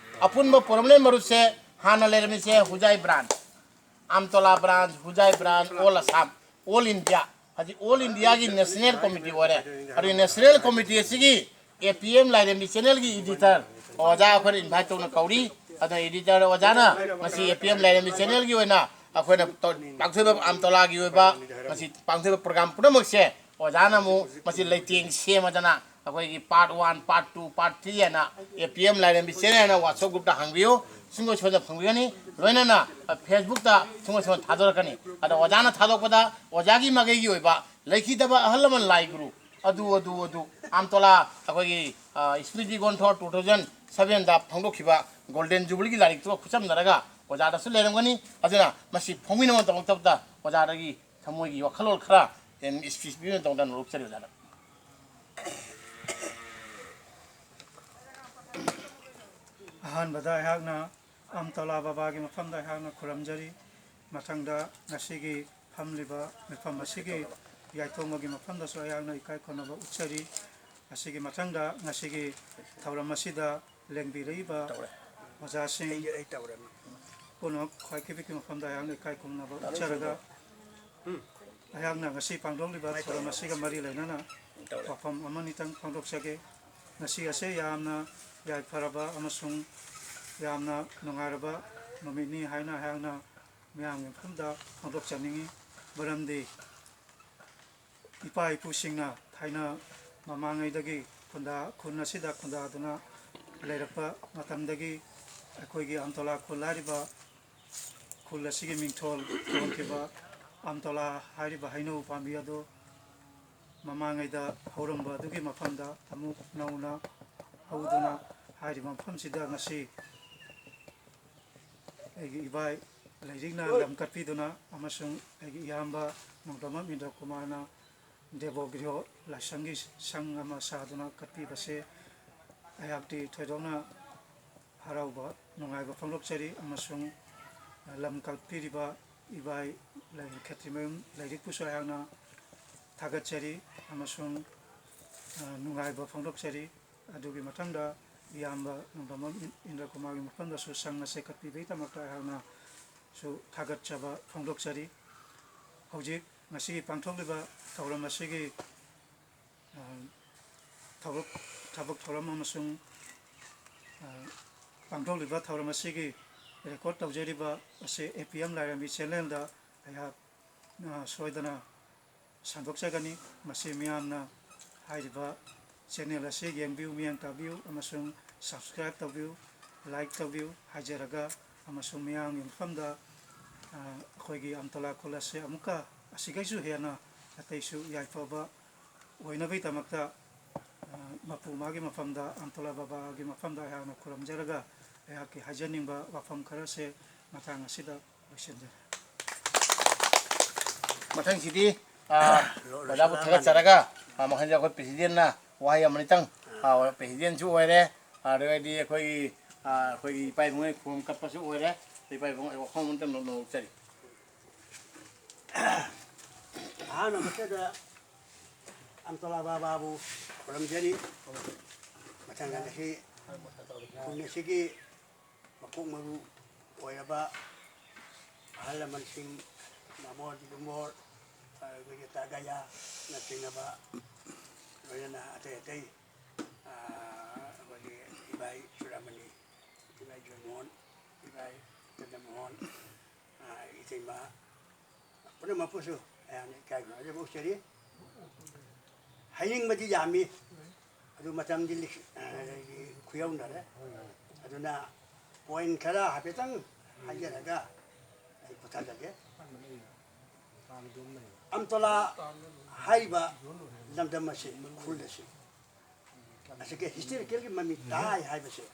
[SPEAKER 1] ꯑꯄꯨꯟꯕ ꯄꯣꯔꯣꯝꯂꯦꯟ ꯃꯔꯨꯞꯁꯦ ꯍꯥꯟꯅ ꯂꯩꯔꯝꯃꯤꯁꯦ ꯍꯨꯖꯥꯏ ꯕ꯭ꯔꯥꯟꯆ ꯑꯝꯇꯣꯂꯥ branch Hojai branch all Assam all India ꯍꯧꯖꯤꯛ ꯑꯣꯜ ꯏꯟꯗꯤꯌꯥꯒꯤ ꯅꯦꯁꯅꯦꯜ ꯀꯣꯃꯤꯇꯤ ꯑꯣꯏꯔꯦ ꯑꯗꯨꯒꯤ ꯅꯦꯁꯅꯦꯜ ꯀꯣꯃꯤꯇꯤ ꯑꯁꯤꯒꯤ APM ꯂꯥꯏꯔꯦꯝꯕꯤ ꯆꯦꯅꯦꯜꯒꯤ ꯏꯗꯤꯇꯔ ꯑꯣꯖꯥ ꯑꯩꯈꯣꯏꯅ ꯏꯟꯚꯥꯏꯠ ꯇꯧꯅ ꯀꯧꯔꯤ ꯑꯗꯨꯅ ꯏꯗꯤꯇꯔ ꯑꯣꯖꯥꯅ ꯉꯁꯤ APM ꯂꯥꯏꯔꯦꯝꯕꯤ ꯆꯦꯅꯦꯜꯒꯤ ꯑꯣꯏꯅ ꯑꯩꯈꯣꯏꯅ ꯄꯥꯡꯊꯣꯛꯏꯕ ꯑꯝꯇꯣꯂꯥꯒꯤ ꯑꯣꯏꯕ ꯉꯁꯤ ꯄꯥꯡꯊꯣꯛꯏꯕ ꯄ꯭ꯔꯣꯒ꯭ꯔꯥꯝ ꯄꯨꯝꯅꯃꯛꯁꯦ ꯑꯣꯖꯥꯅ ꯑꯃꯨꯛ ꯃꯁꯤ ꯂꯩꯇꯦꯡ ꯁꯦꯝꯃꯗꯅ ꯑꯩꯈꯣꯏꯒꯤ ꯄꯥꯔꯠ 1 ꯄꯥꯔꯠ 2 ꯄꯥꯔꯠ 3 ꯍꯥꯏꯅ APM ꯂꯥꯏꯔꯦꯝꯕꯤ ꯆꯦꯅꯦꯜ ꯍꯥꯏꯅ ꯋꯥꯠꯁꯑꯦꯞ ꯒ꯭ꯔꯨꯞꯇ ꯍꯥꯡꯕꯤꯌꯨ ꯁꯨꯡꯁꯣꯏ ꯁꯣꯏꯗꯅ ꯐꯪꯕꯤꯒꯅꯤ ꯂꯣꯏꯅꯅ ꯐꯦꯁꯕꯨꯛꯇ ꯁꯨꯡꯁꯣꯏ ꯁꯣꯏꯗꯅ ꯊꯥꯗꯣꯔꯛꯀꯅꯤ ꯑꯗꯣ ꯑꯣꯖꯥꯅ ꯊꯥꯗꯣꯛꯄꯗ ꯑꯣꯖꯥꯒꯤ ꯃꯥꯏꯀꯩꯒꯤ ꯑꯣꯏꯕ ꯂꯩꯈꯤꯗꯕ ꯑꯍꯜ ꯂꯃꯟ ꯂꯥꯏ ꯒꯨꯔꯨ ꯑꯗꯨ ꯑꯝꯇꯣꯂꯥ ꯑꯩꯈꯣꯏꯒꯤ ꯁ꯭ꯃ꯭ꯔꯤꯇꯤ ꯒ꯭ꯔꯟꯊ 2007ꯗ ꯐꯣꯡꯗꯣꯛꯈꯤꯕ ꯒꯣꯜꯗꯦꯟ ꯖꯨꯕ꯭ꯂꯤꯒꯤ ꯂꯥꯏꯔꯤꯛꯇꯨꯒ ꯈꯨꯠꯁꯝꯅꯔꯒ ꯑꯣꯖꯥꯗꯁꯨ ꯂꯩꯔꯝꯒꯅꯤ ꯑꯗꯨꯅ ꯃꯁꯤ ꯐꯣꯡꯃꯤꯟꯅꯕꯃꯛꯇꯗ ꯑꯣꯖꯥꯗꯒꯤ ꯊꯃꯣꯏꯒꯤ ꯋꯥꯈꯜꯂꯣꯟ ꯈꯔ ꯏꯁꯄꯤꯆ ꯄꯤꯕ ꯃꯇꯝꯗ ꯅꯣꯛꯆꯔꯤ ꯑꯣꯖꯥꯗ
[SPEAKER 11] ꯑꯍꯥꯟꯕꯗ ꯑꯩꯍꯥꯛꯅ ꯑꯝꯇꯂꯥ ꯕꯕꯥꯒꯤ ꯃꯐꯝꯗ ꯑꯩꯍꯥꯛꯅ ꯈꯨꯔꯨꯝꯖꯔꯤ ꯃꯊꯪꯗ ꯉꯁꯤꯒꯤ ꯐꯝꯂꯤꯕ ꯃꯤꯐꯝ ꯑꯁꯤꯒꯤ ꯌꯥꯏꯊꯣꯡꯕꯒꯤ ꯃꯐꯝꯗꯁꯨ ꯑꯩꯍꯥꯛꯅ ꯏꯀꯥꯏ ꯈꯨꯝꯅꯕ ꯎꯠꯆꯔꯤ ꯑꯁꯤꯒꯤ ꯃꯊꯪꯗ ꯉꯁꯤꯒꯤ ꯊꯧꯔꯝ ꯑꯁꯤꯗ ꯂꯦꯡꯕꯤꯔꯛꯏꯕ ꯑꯣꯖꯥꯁꯤꯡ ꯄꯨꯝꯅꯃꯛ ꯈ꯭ꯋꯥꯏꯈꯤꯕꯤꯒꯤ ꯃꯐꯝꯗ ꯑꯩꯍꯥꯛꯅ ꯏꯀꯥꯏ ꯈꯨꯝꯅꯕ ꯎꯠꯆꯔꯒ ꯑꯩꯍꯥꯛꯅ ꯉꯁꯤ ꯄꯥꯡꯊꯣꯛꯂꯤꯕ ꯊꯧꯔꯝ ꯑꯁꯤꯒ ꯃꯔꯤ ꯂꯩꯅꯅ ꯋꯥꯐꯝ ꯑꯃꯅꯤꯇꯪ ꯐꯣꯡꯗꯣꯛꯆꯒꯦ ꯉꯁꯤ ꯑꯁꯤ ꯌꯥꯝꯅ ꯌꯥꯏꯐꯔꯕ ꯑꯃꯁꯨꯡ ꯌꯥꯝꯅ ꯅꯨꯡꯉꯥꯏꯔꯕ ꯅꯨꯃꯤꯠꯅꯤ ꯍꯥꯏꯅ ꯑꯩꯍꯥꯛꯅ ꯃꯤꯌꯥꯝꯒꯤ ꯃꯐꯝꯗ ꯐꯣꯡꯗꯣꯛꯆꯅꯤꯡꯉꯤ ꯃꯔꯝꯗꯤ ꯏꯄꯥ ꯏꯄꯨꯁꯤꯡꯅ ꯊꯥꯏꯅ ꯃꯃꯥꯡꯉꯩꯗꯒꯤ ꯈꯨꯟ ꯑꯁꯤꯗ ꯈꯨꯟꯗꯥꯗꯨꯅ ꯂꯩꯔꯛꯄ ꯃꯇꯝꯗꯒꯤ ꯑꯩꯈꯣꯏꯒꯤ ꯑꯝꯇꯣꯂꯥ ꯈꯨꯜ ꯍꯥꯏꯔꯤꯕ ꯈꯨꯜ ꯑꯁꯤꯒꯤ ꯃꯤꯡꯊꯣꯜ ꯊꯣꯟꯈꯤꯕ ꯑꯝꯇꯣꯂꯥ ꯍꯥꯏꯔꯤꯕ ꯍꯩꯅꯧ ꯄꯥꯝꯕꯤ ꯑꯗꯨ ꯃꯃꯥꯡꯉꯩꯗ ꯍꯧꯔꯝꯕ ꯑꯗꯨꯒꯤ ꯃꯐꯝꯗ ꯑꯃꯨꯛ ꯅꯧꯅ ꯍꯧꯗꯨꯅ ꯍꯥꯏꯔꯤꯕ ꯃꯐꯝꯁꯤꯗ ꯉꯁꯤ ꯑꯩꯒꯤ ꯏꯕꯥꯏ ꯂꯩꯔꯤꯛꯅ ꯂꯝ ꯀꯠꯄꯤꯗꯨꯅ ꯑꯃꯁꯨꯡ ꯑꯩꯒꯤ ꯏꯌꯥꯝꯕ ꯅꯣꯡꯗꯝꯃꯝ ꯏꯟꯗ꯭ꯔ ꯀꯨꯃꯥꯔꯅ ꯗꯦꯕꯣꯒ꯭ꯔꯤꯍꯣ ꯂꯥꯏꯁꯪꯒꯤ ꯁꯪ ꯑꯃ ꯁꯥꯗꯨꯅ ꯀꯠꯄꯤꯕꯁꯦ ꯑꯩꯍꯥꯛꯇꯤ ꯊꯣꯏꯗꯣꯛꯅ ꯍꯔꯥꯎꯕ ꯅꯨꯡꯉꯥꯏꯕ ꯐꯣꯡꯗꯣꯛꯆꯔꯤ ꯑꯃꯁꯨꯡ ꯂꯝ ꯀꯠꯄꯤꯔꯤꯕ ꯏꯕꯥꯏ ꯈꯦꯇ꯭ꯔꯤꯃꯌꯨꯝ ꯂꯩꯔꯤꯛꯄꯨꯁꯨ ꯑꯩꯍꯥꯛꯅ ꯊꯥꯒꯠꯆꯔꯤ ꯑꯃꯁꯨꯡ ꯅꯨꯡꯉꯥꯏꯕ ꯐꯣꯡꯗꯣꯛꯆꯔꯤ ꯑꯗꯨꯒꯤ ꯃꯊꯪꯗ ꯏꯌꯥꯝꯕ ꯅꯣꯡꯗꯝꯃꯝ ꯏꯟꯗ꯭ꯔ ꯀꯨꯃꯥꯔꯒꯤ ꯃꯐꯝꯗꯁꯨ ꯁꯪ ꯑꯁꯦ ꯀꯠꯄꯤꯕꯒꯤꯗꯃꯛꯇ ꯑꯩꯍꯥꯛꯅꯁꯨ ꯊꯥꯒꯠꯆꯕ ꯐꯣꯡꯗꯣꯛꯆꯔꯤ ꯍꯧꯖꯤꯛ ꯉꯁꯤ ꯄꯥꯡꯊꯣꯛꯂꯤꯕ ꯊꯧꯔꯝ ꯑꯁꯤꯒꯤ ꯊꯕꯛ ꯊꯧꯔꯝ ꯑꯃꯁꯨꯡ ꯄꯥꯡꯊꯣꯛꯂꯤꯕ ꯊꯧꯔꯝ ꯑꯁꯤꯒꯤ ꯔꯦꯀꯣꯔꯠ ꯇꯧꯖꯔꯤꯕ ꯑꯁꯤ APM ꯂꯥꯏꯔꯦꯝꯕꯤ ꯆꯦꯅꯦꯜꯗ ꯑꯩꯍꯥꯛ ꯁꯣꯏꯗꯅ ꯁꯟꯗꯣꯛꯆꯒꯅꯤ ꯃꯁꯤ ꯃꯤꯌꯥꯝꯅ ꯍꯥꯏꯔꯤꯕ ꯆꯦꯅꯦꯜ ꯑꯁꯤ ꯌꯦꯡꯕꯤꯌꯨ ꯃꯤꯠꯌꯦꯡ ꯇꯥꯕꯤꯌꯨ ꯑꯃꯁꯨꯡ ꯁꯕꯁꯀ꯭ꯔꯥꯏꯕ ꯇꯧꯕꯤꯌꯨ ꯂꯥꯏꯛ ꯇꯧꯕꯤꯌꯨ ꯍꯥꯏꯖꯔꯒ ꯑꯃꯁꯨꯡ ꯃꯤꯌꯥꯝꯒꯤ ꯃꯐꯝꯗ ꯑꯩꯈꯣꯏꯒꯤ ꯑꯝꯇꯣꯂꯥ ꯈꯨꯜ ꯑꯁꯤ ꯑꯃꯨꯛꯀ ꯑꯁꯤꯒꯩꯁꯨ ꯍꯦꯟꯅ ꯑꯇꯩꯁꯨ ꯌꯥꯏꯐꯕ ꯑꯣꯏꯅꯕꯒꯤꯗꯃꯛꯇ ꯃꯄꯨ ꯃꯥꯒꯤ ꯃꯐꯝꯗ ꯑꯝꯇꯣꯂꯥ ꯕꯕꯥꯒꯤ ꯃꯐꯝꯗ ꯑꯩꯍꯥꯛꯅ ꯈꯨꯔꯨꯝꯖꯔꯒ ꯑꯩꯍꯥꯛꯀꯤ ꯍꯥꯏꯖꯅꯤꯡꯕ ꯋꯥꯐꯝ ꯈꯔꯁꯦ ꯃꯇꯥꯡ ꯑꯁꯤꯗ ꯂꯣꯏꯁꯤꯟꯖꯔꯦ
[SPEAKER 1] ꯃꯊꯪꯁꯤꯗꯤ ꯑꯣꯖꯥꯕꯨ ꯊꯥꯒꯠꯆꯔꯒ ꯃꯈꯟꯁꯦ ꯑꯩꯈꯣꯏ ꯄ꯭ꯔꯦꯁꯤꯗꯦꯟꯅ ꯋꯥꯍꯩ ꯑꯃꯅꯤꯇꯪ ꯄ꯭ꯔꯦꯁꯤꯗꯦꯟꯁꯨ ꯑꯣꯏꯔꯦ ꯑꯗꯨꯗꯩꯗꯤ ꯑꯩꯈꯣꯏꯒꯤ ꯏꯄꯥ ꯏꯕꯨꯡꯒꯤ ꯈꯨꯔꯨꯝ ꯀꯠꯄꯁꯨ ꯑꯣꯏꯔꯦ ꯏꯄꯥ ꯏꯕꯨꯡ ꯋꯥꯐꯝ ꯑꯃꯇꯪ ꯅꯣꯛꯆꯔꯤ
[SPEAKER 5] ꯑꯍꯥꯟꯕꯗ ꯑꯝꯇꯣꯂꯥ ꯕꯕꯥꯕꯨ ꯈꯨꯔꯨꯝꯖꯔꯤ ꯃꯊꯪꯗ ꯉꯁꯤ ꯈꯨꯟ ꯑꯁꯤꯒꯤ ꯃꯀꯣꯛ ꯃꯔꯨ ꯑꯣꯏꯔꯕ ꯑꯍꯜ ꯂꯃꯟꯁꯤꯡ ꯃꯃꯣꯔ ꯗꯤꯂꯨꯃꯣꯔ ꯑꯩꯈꯣꯏꯒꯤ ꯇꯥꯒꯌꯥꯅꯆꯤꯡꯉꯕ ꯂꯣꯏꯅꯅ ꯑꯇꯩ ꯑꯇꯩ ꯑꯩꯈꯣꯏꯒꯤ ꯏꯕꯥꯏ ꯆꯨꯔꯥꯃꯅꯤ ꯏꯕꯥꯏ ꯖꯣꯏꯃꯣꯍꯟ ꯏꯕꯥꯏ ꯆꯟꯗ꯭ꯔꯃꯣꯍꯟ ꯏꯇꯩꯃ ꯄꯨꯝꯅꯃꯛꯄꯨꯁꯨ ꯑꯩꯍꯥꯛꯅ ꯏꯀꯥꯏ ꯈꯨꯝꯅꯖꯕ ꯎꯠꯆꯔꯤ ꯍꯥꯏꯅꯤꯡꯕꯗꯤ ꯌꯥꯝꯃꯤ ꯑꯗꯨ ꯃꯇꯝꯗꯤ ꯈꯨꯌꯧꯅꯔꯦ ꯑꯗꯨꯅ ꯄꯣꯏꯟ ꯈꯔ ꯍꯥꯏꯐꯦꯠꯇꯪ ꯍꯥꯏꯖꯔꯒ ꯑꯩ ꯄꯣꯊꯥꯖꯒꯦ ꯑꯝꯇꯣꯂꯥ ꯍꯥꯏꯔꯤꯕ ꯂꯝꯗꯝ ꯑꯁꯤ ꯈꯨꯜ ꯑꯁꯤ ꯑꯁꯤꯒꯤ ꯍꯤꯁꯇꯣꯔꯤꯀꯦꯜꯒꯤ ꯃꯃꯤ ꯇꯥꯏ ꯍꯥꯏꯕꯁꯦ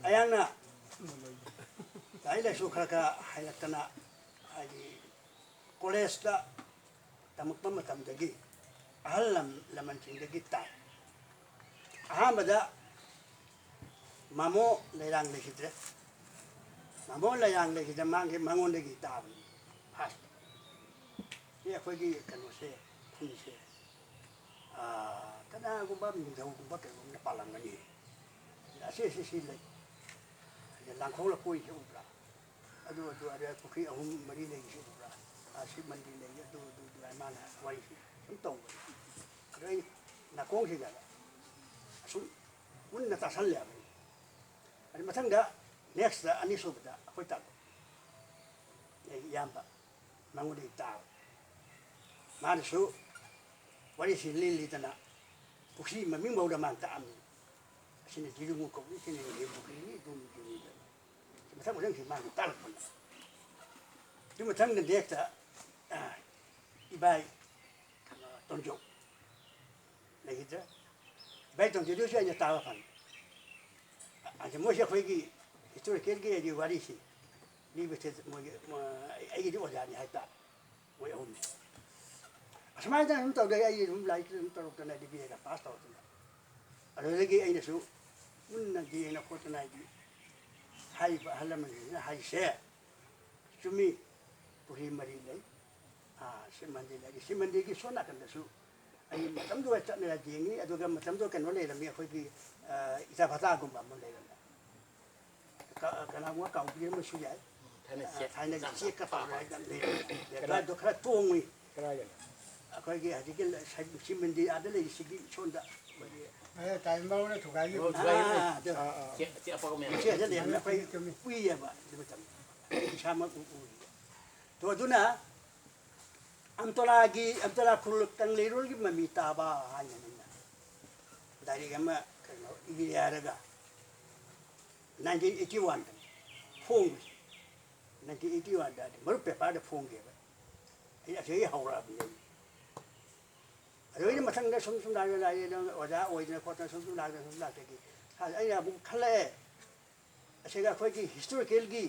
[SPEAKER 5] ꯑꯩꯍꯥꯛꯅ ꯂꯥꯏꯔꯤꯛ ꯂꯥꯏꯁꯨ ꯈꯔ ꯍꯩꯔꯛꯇꯅ ꯍꯥꯏꯗꯤ ꯀꯣꯂꯦꯖꯇ ꯇꯝꯃꯛꯄ ꯃꯇꯝꯗꯒꯤ ꯑꯍꯜ ꯂꯃꯟꯁꯤꯡꯗꯒꯤ ꯇꯥꯏ ꯑꯍꯥꯟꯕꯗ ꯃꯥꯃꯣ ꯂꯩꯔꯥꯡ ꯂꯩꯈꯤꯗ꯭ꯔꯦ ꯃꯥꯃꯣ ꯂꯩꯔꯥꯡ ꯂꯩꯈꯤꯗ꯭ꯔꯦ ꯃꯉꯣꯟꯗꯒꯤ ꯇꯥꯕꯅꯤ ꯐꯥꯁ ꯁꯤ ꯑꯩꯈꯣꯏꯒꯤ ꯀꯩꯅꯣꯁꯦ ꯈꯨꯟꯁꯦ ꯀꯅꯥꯒꯨꯝꯕ ꯅꯤꯡꯊꯧꯒꯨꯝꯕ ꯀꯩꯒꯨꯝꯕꯅ ꯄꯥꯜꯂꯝꯒꯅꯤ ꯑꯁꯤ ꯂꯩ ꯂꯥꯡꯈꯣꯜ ꯂꯀꯣꯏꯁꯦ ꯎꯕ꯭ꯔꯥ ꯑꯗꯨ ꯄꯨꯈ꯭ꯔꯤ 3-4 ꯂꯩꯁꯦ ꯎꯕ꯭ꯔꯥ ꯑꯁꯤ ꯃꯟꯗꯤꯔ ꯂꯩ ꯑꯗꯨ ꯃꯥꯅ ꯋꯥꯔꯤꯁꯤ ꯁꯨꯝ ꯇꯧꯕꯅꯤ ꯑꯗꯣ ꯑꯩ ꯅꯥꯀꯣꯡꯁꯤꯗ ꯑꯁꯨꯝ ꯃꯨꯟꯅ ꯇꯥꯁꯜꯂꯦꯕ ꯑꯗꯨ ꯃꯊꯪꯗ ꯅꯦꯛꯁꯇ ꯑꯅꯤꯁꯨꯕꯗ ꯑꯩꯈꯣꯏ ꯇꯥꯕ ꯑꯩ ꯏꯌꯥꯝꯕ ꯃꯉꯣꯟꯗꯒꯤ ꯇꯥꯕ ꯃꯥꯅꯁꯨ ꯋꯥꯔꯤꯁꯤ ꯂꯤꯗꯅ ꯄꯨꯈ꯭ꯔꯤ ꯃꯃꯤꯡ ꯐꯥꯎꯗ ꯃꯥꯅ ꯇꯥꯛꯑꯝꯃꯤ ꯑꯁꯤꯅ ꯖꯤꯔꯨꯡ ꯀꯧꯏ ꯁꯤꯅ ꯄꯨꯈ꯭ꯔꯤꯅꯤ ꯃꯊꯪꯁꯤ ꯃꯥꯅ ꯇꯥꯛꯂꯛꯄꯅꯤ ꯑꯗꯨ ꯃꯊꯪꯗ ꯅꯦꯛꯁꯇ 이바이 동조 레기죠 이바이 동조도 이제 따와 판 아주 뭐시 거기 이쪽에 길게 이제 와리시 리브체 뭐 애기 좀 오자니 했다 뭐 오늘 아스마이다 좀 떠도 애기 좀 라이트 좀 떠도 나 디비가 파스타 오잖아 아저기 애기수 ꯄꯨꯟꯅ ꯌꯦꯡꯅ ꯈꯣꯠꯇꯅ ꯍꯥꯏꯗꯤ ꯍꯥꯏꯔꯤꯕ ꯑꯍꯜ ꯂꯃꯟꯁꯤꯡꯁꯤꯅ ꯍꯥꯏꯁꯦ ꯆꯨꯝꯃꯤ ꯄꯨꯈ꯭ꯔꯤ ꯃꯔꯤ ꯂꯩ ꯁꯤ ꯃꯟꯗꯤꯔ ꯂꯩ ꯁꯤ ꯃꯟꯗꯤꯔꯒꯤ ꯁꯣꯝ ꯅꯥꯀꯟꯗꯁꯨ ꯑꯩ ꯃꯇꯝꯗꯨꯗ ꯆꯠꯂꯒ ꯌꯦꯡꯉꯤ ꯑꯗꯨꯒ ꯃꯇꯝꯗꯨꯗ ꯀꯩꯅꯣ ꯂꯩꯔꯝꯃꯤ ꯑꯩꯈꯣꯏꯒꯤ ꯏꯊꯥ ꯐꯊꯥꯒꯨꯝꯕ ꯑꯃ ꯂꯩꯔꯝꯃꯦ ꯀꯅꯥꯒꯨꯝꯕ ꯀꯥꯎꯕꯤꯔꯝꯕꯁꯨ ꯌꯥꯏ ꯊꯥꯏꯅꯒꯤ ꯆꯦꯛꯀ ꯇꯧꯔꯒ ꯂꯩꯔꯝꯃꯦ ꯈꯔ ꯇꯣꯡꯉꯤ ꯑꯩꯈꯣꯏꯒꯤ ꯍꯧꯖꯤꯛꯀꯤ ꯁꯤ ꯃꯟꯗꯤꯔ ꯑꯥꯗ ꯂꯩꯔꯤꯁꯤꯒꯤ ꯁꯣꯝꯗ ꯑꯩꯈꯣꯏꯒꯤ
[SPEAKER 8] ꯇꯥꯏꯃꯧꯅ ꯊꯨꯒꯥꯏꯒꯤ
[SPEAKER 5] ꯆꯦꯛꯁꯦ ꯂꯩꯔꯝꯃꯦ ꯑꯩꯈꯣꯏ ꯎꯏꯌꯦꯕ ꯑꯗꯨ ꯃꯇꯝꯗ ꯏꯁꯥꯃꯛ ꯎꯔꯤꯕ ꯇꯣ ꯑꯗꯨꯅ ꯑꯝꯇꯣꯂꯥ ꯈꯨꯜ ꯀꯪꯂꯩꯔꯣꯜꯒꯤ ꯃꯃꯤ ꯇꯥꯕ ꯍꯥꯏꯅ ꯗꯥꯏꯔꯦꯛ ꯑꯃ ꯀꯩꯅꯣ ꯏꯔꯦ ꯍꯥꯏꯔꯒ 1981ꯗ ꯐꯣꯡꯕꯁꯦ 1981ꯗ ꯃꯔꯨꯞ ꯄꯦꯄꯔꯗ ꯐꯣꯡꯒꯦꯕ ꯑꯩ ꯑꯁꯤꯗꯒꯤ ꯍꯧꯔꯛꯑꯕꯅꯦ ꯑꯗꯨꯗꯩꯗꯤ ꯃꯊꯪꯗ ꯁꯨꯝ ꯂꯥꯛꯑꯦ ꯑꯣꯖꯥ ꯑꯣꯏꯗꯅ ꯈꯣꯠꯇꯅ ꯁꯨꯝ ꯂꯥꯛꯇꯒꯤ ꯑꯩꯅ ꯑꯃꯨꯛ ꯈꯜꯂꯛꯑꯦ ꯑꯁꯤꯒ ꯑꯩꯈꯣꯏꯒꯤ ꯍꯤꯁꯇꯣꯔꯤꯀꯦꯜꯒꯤ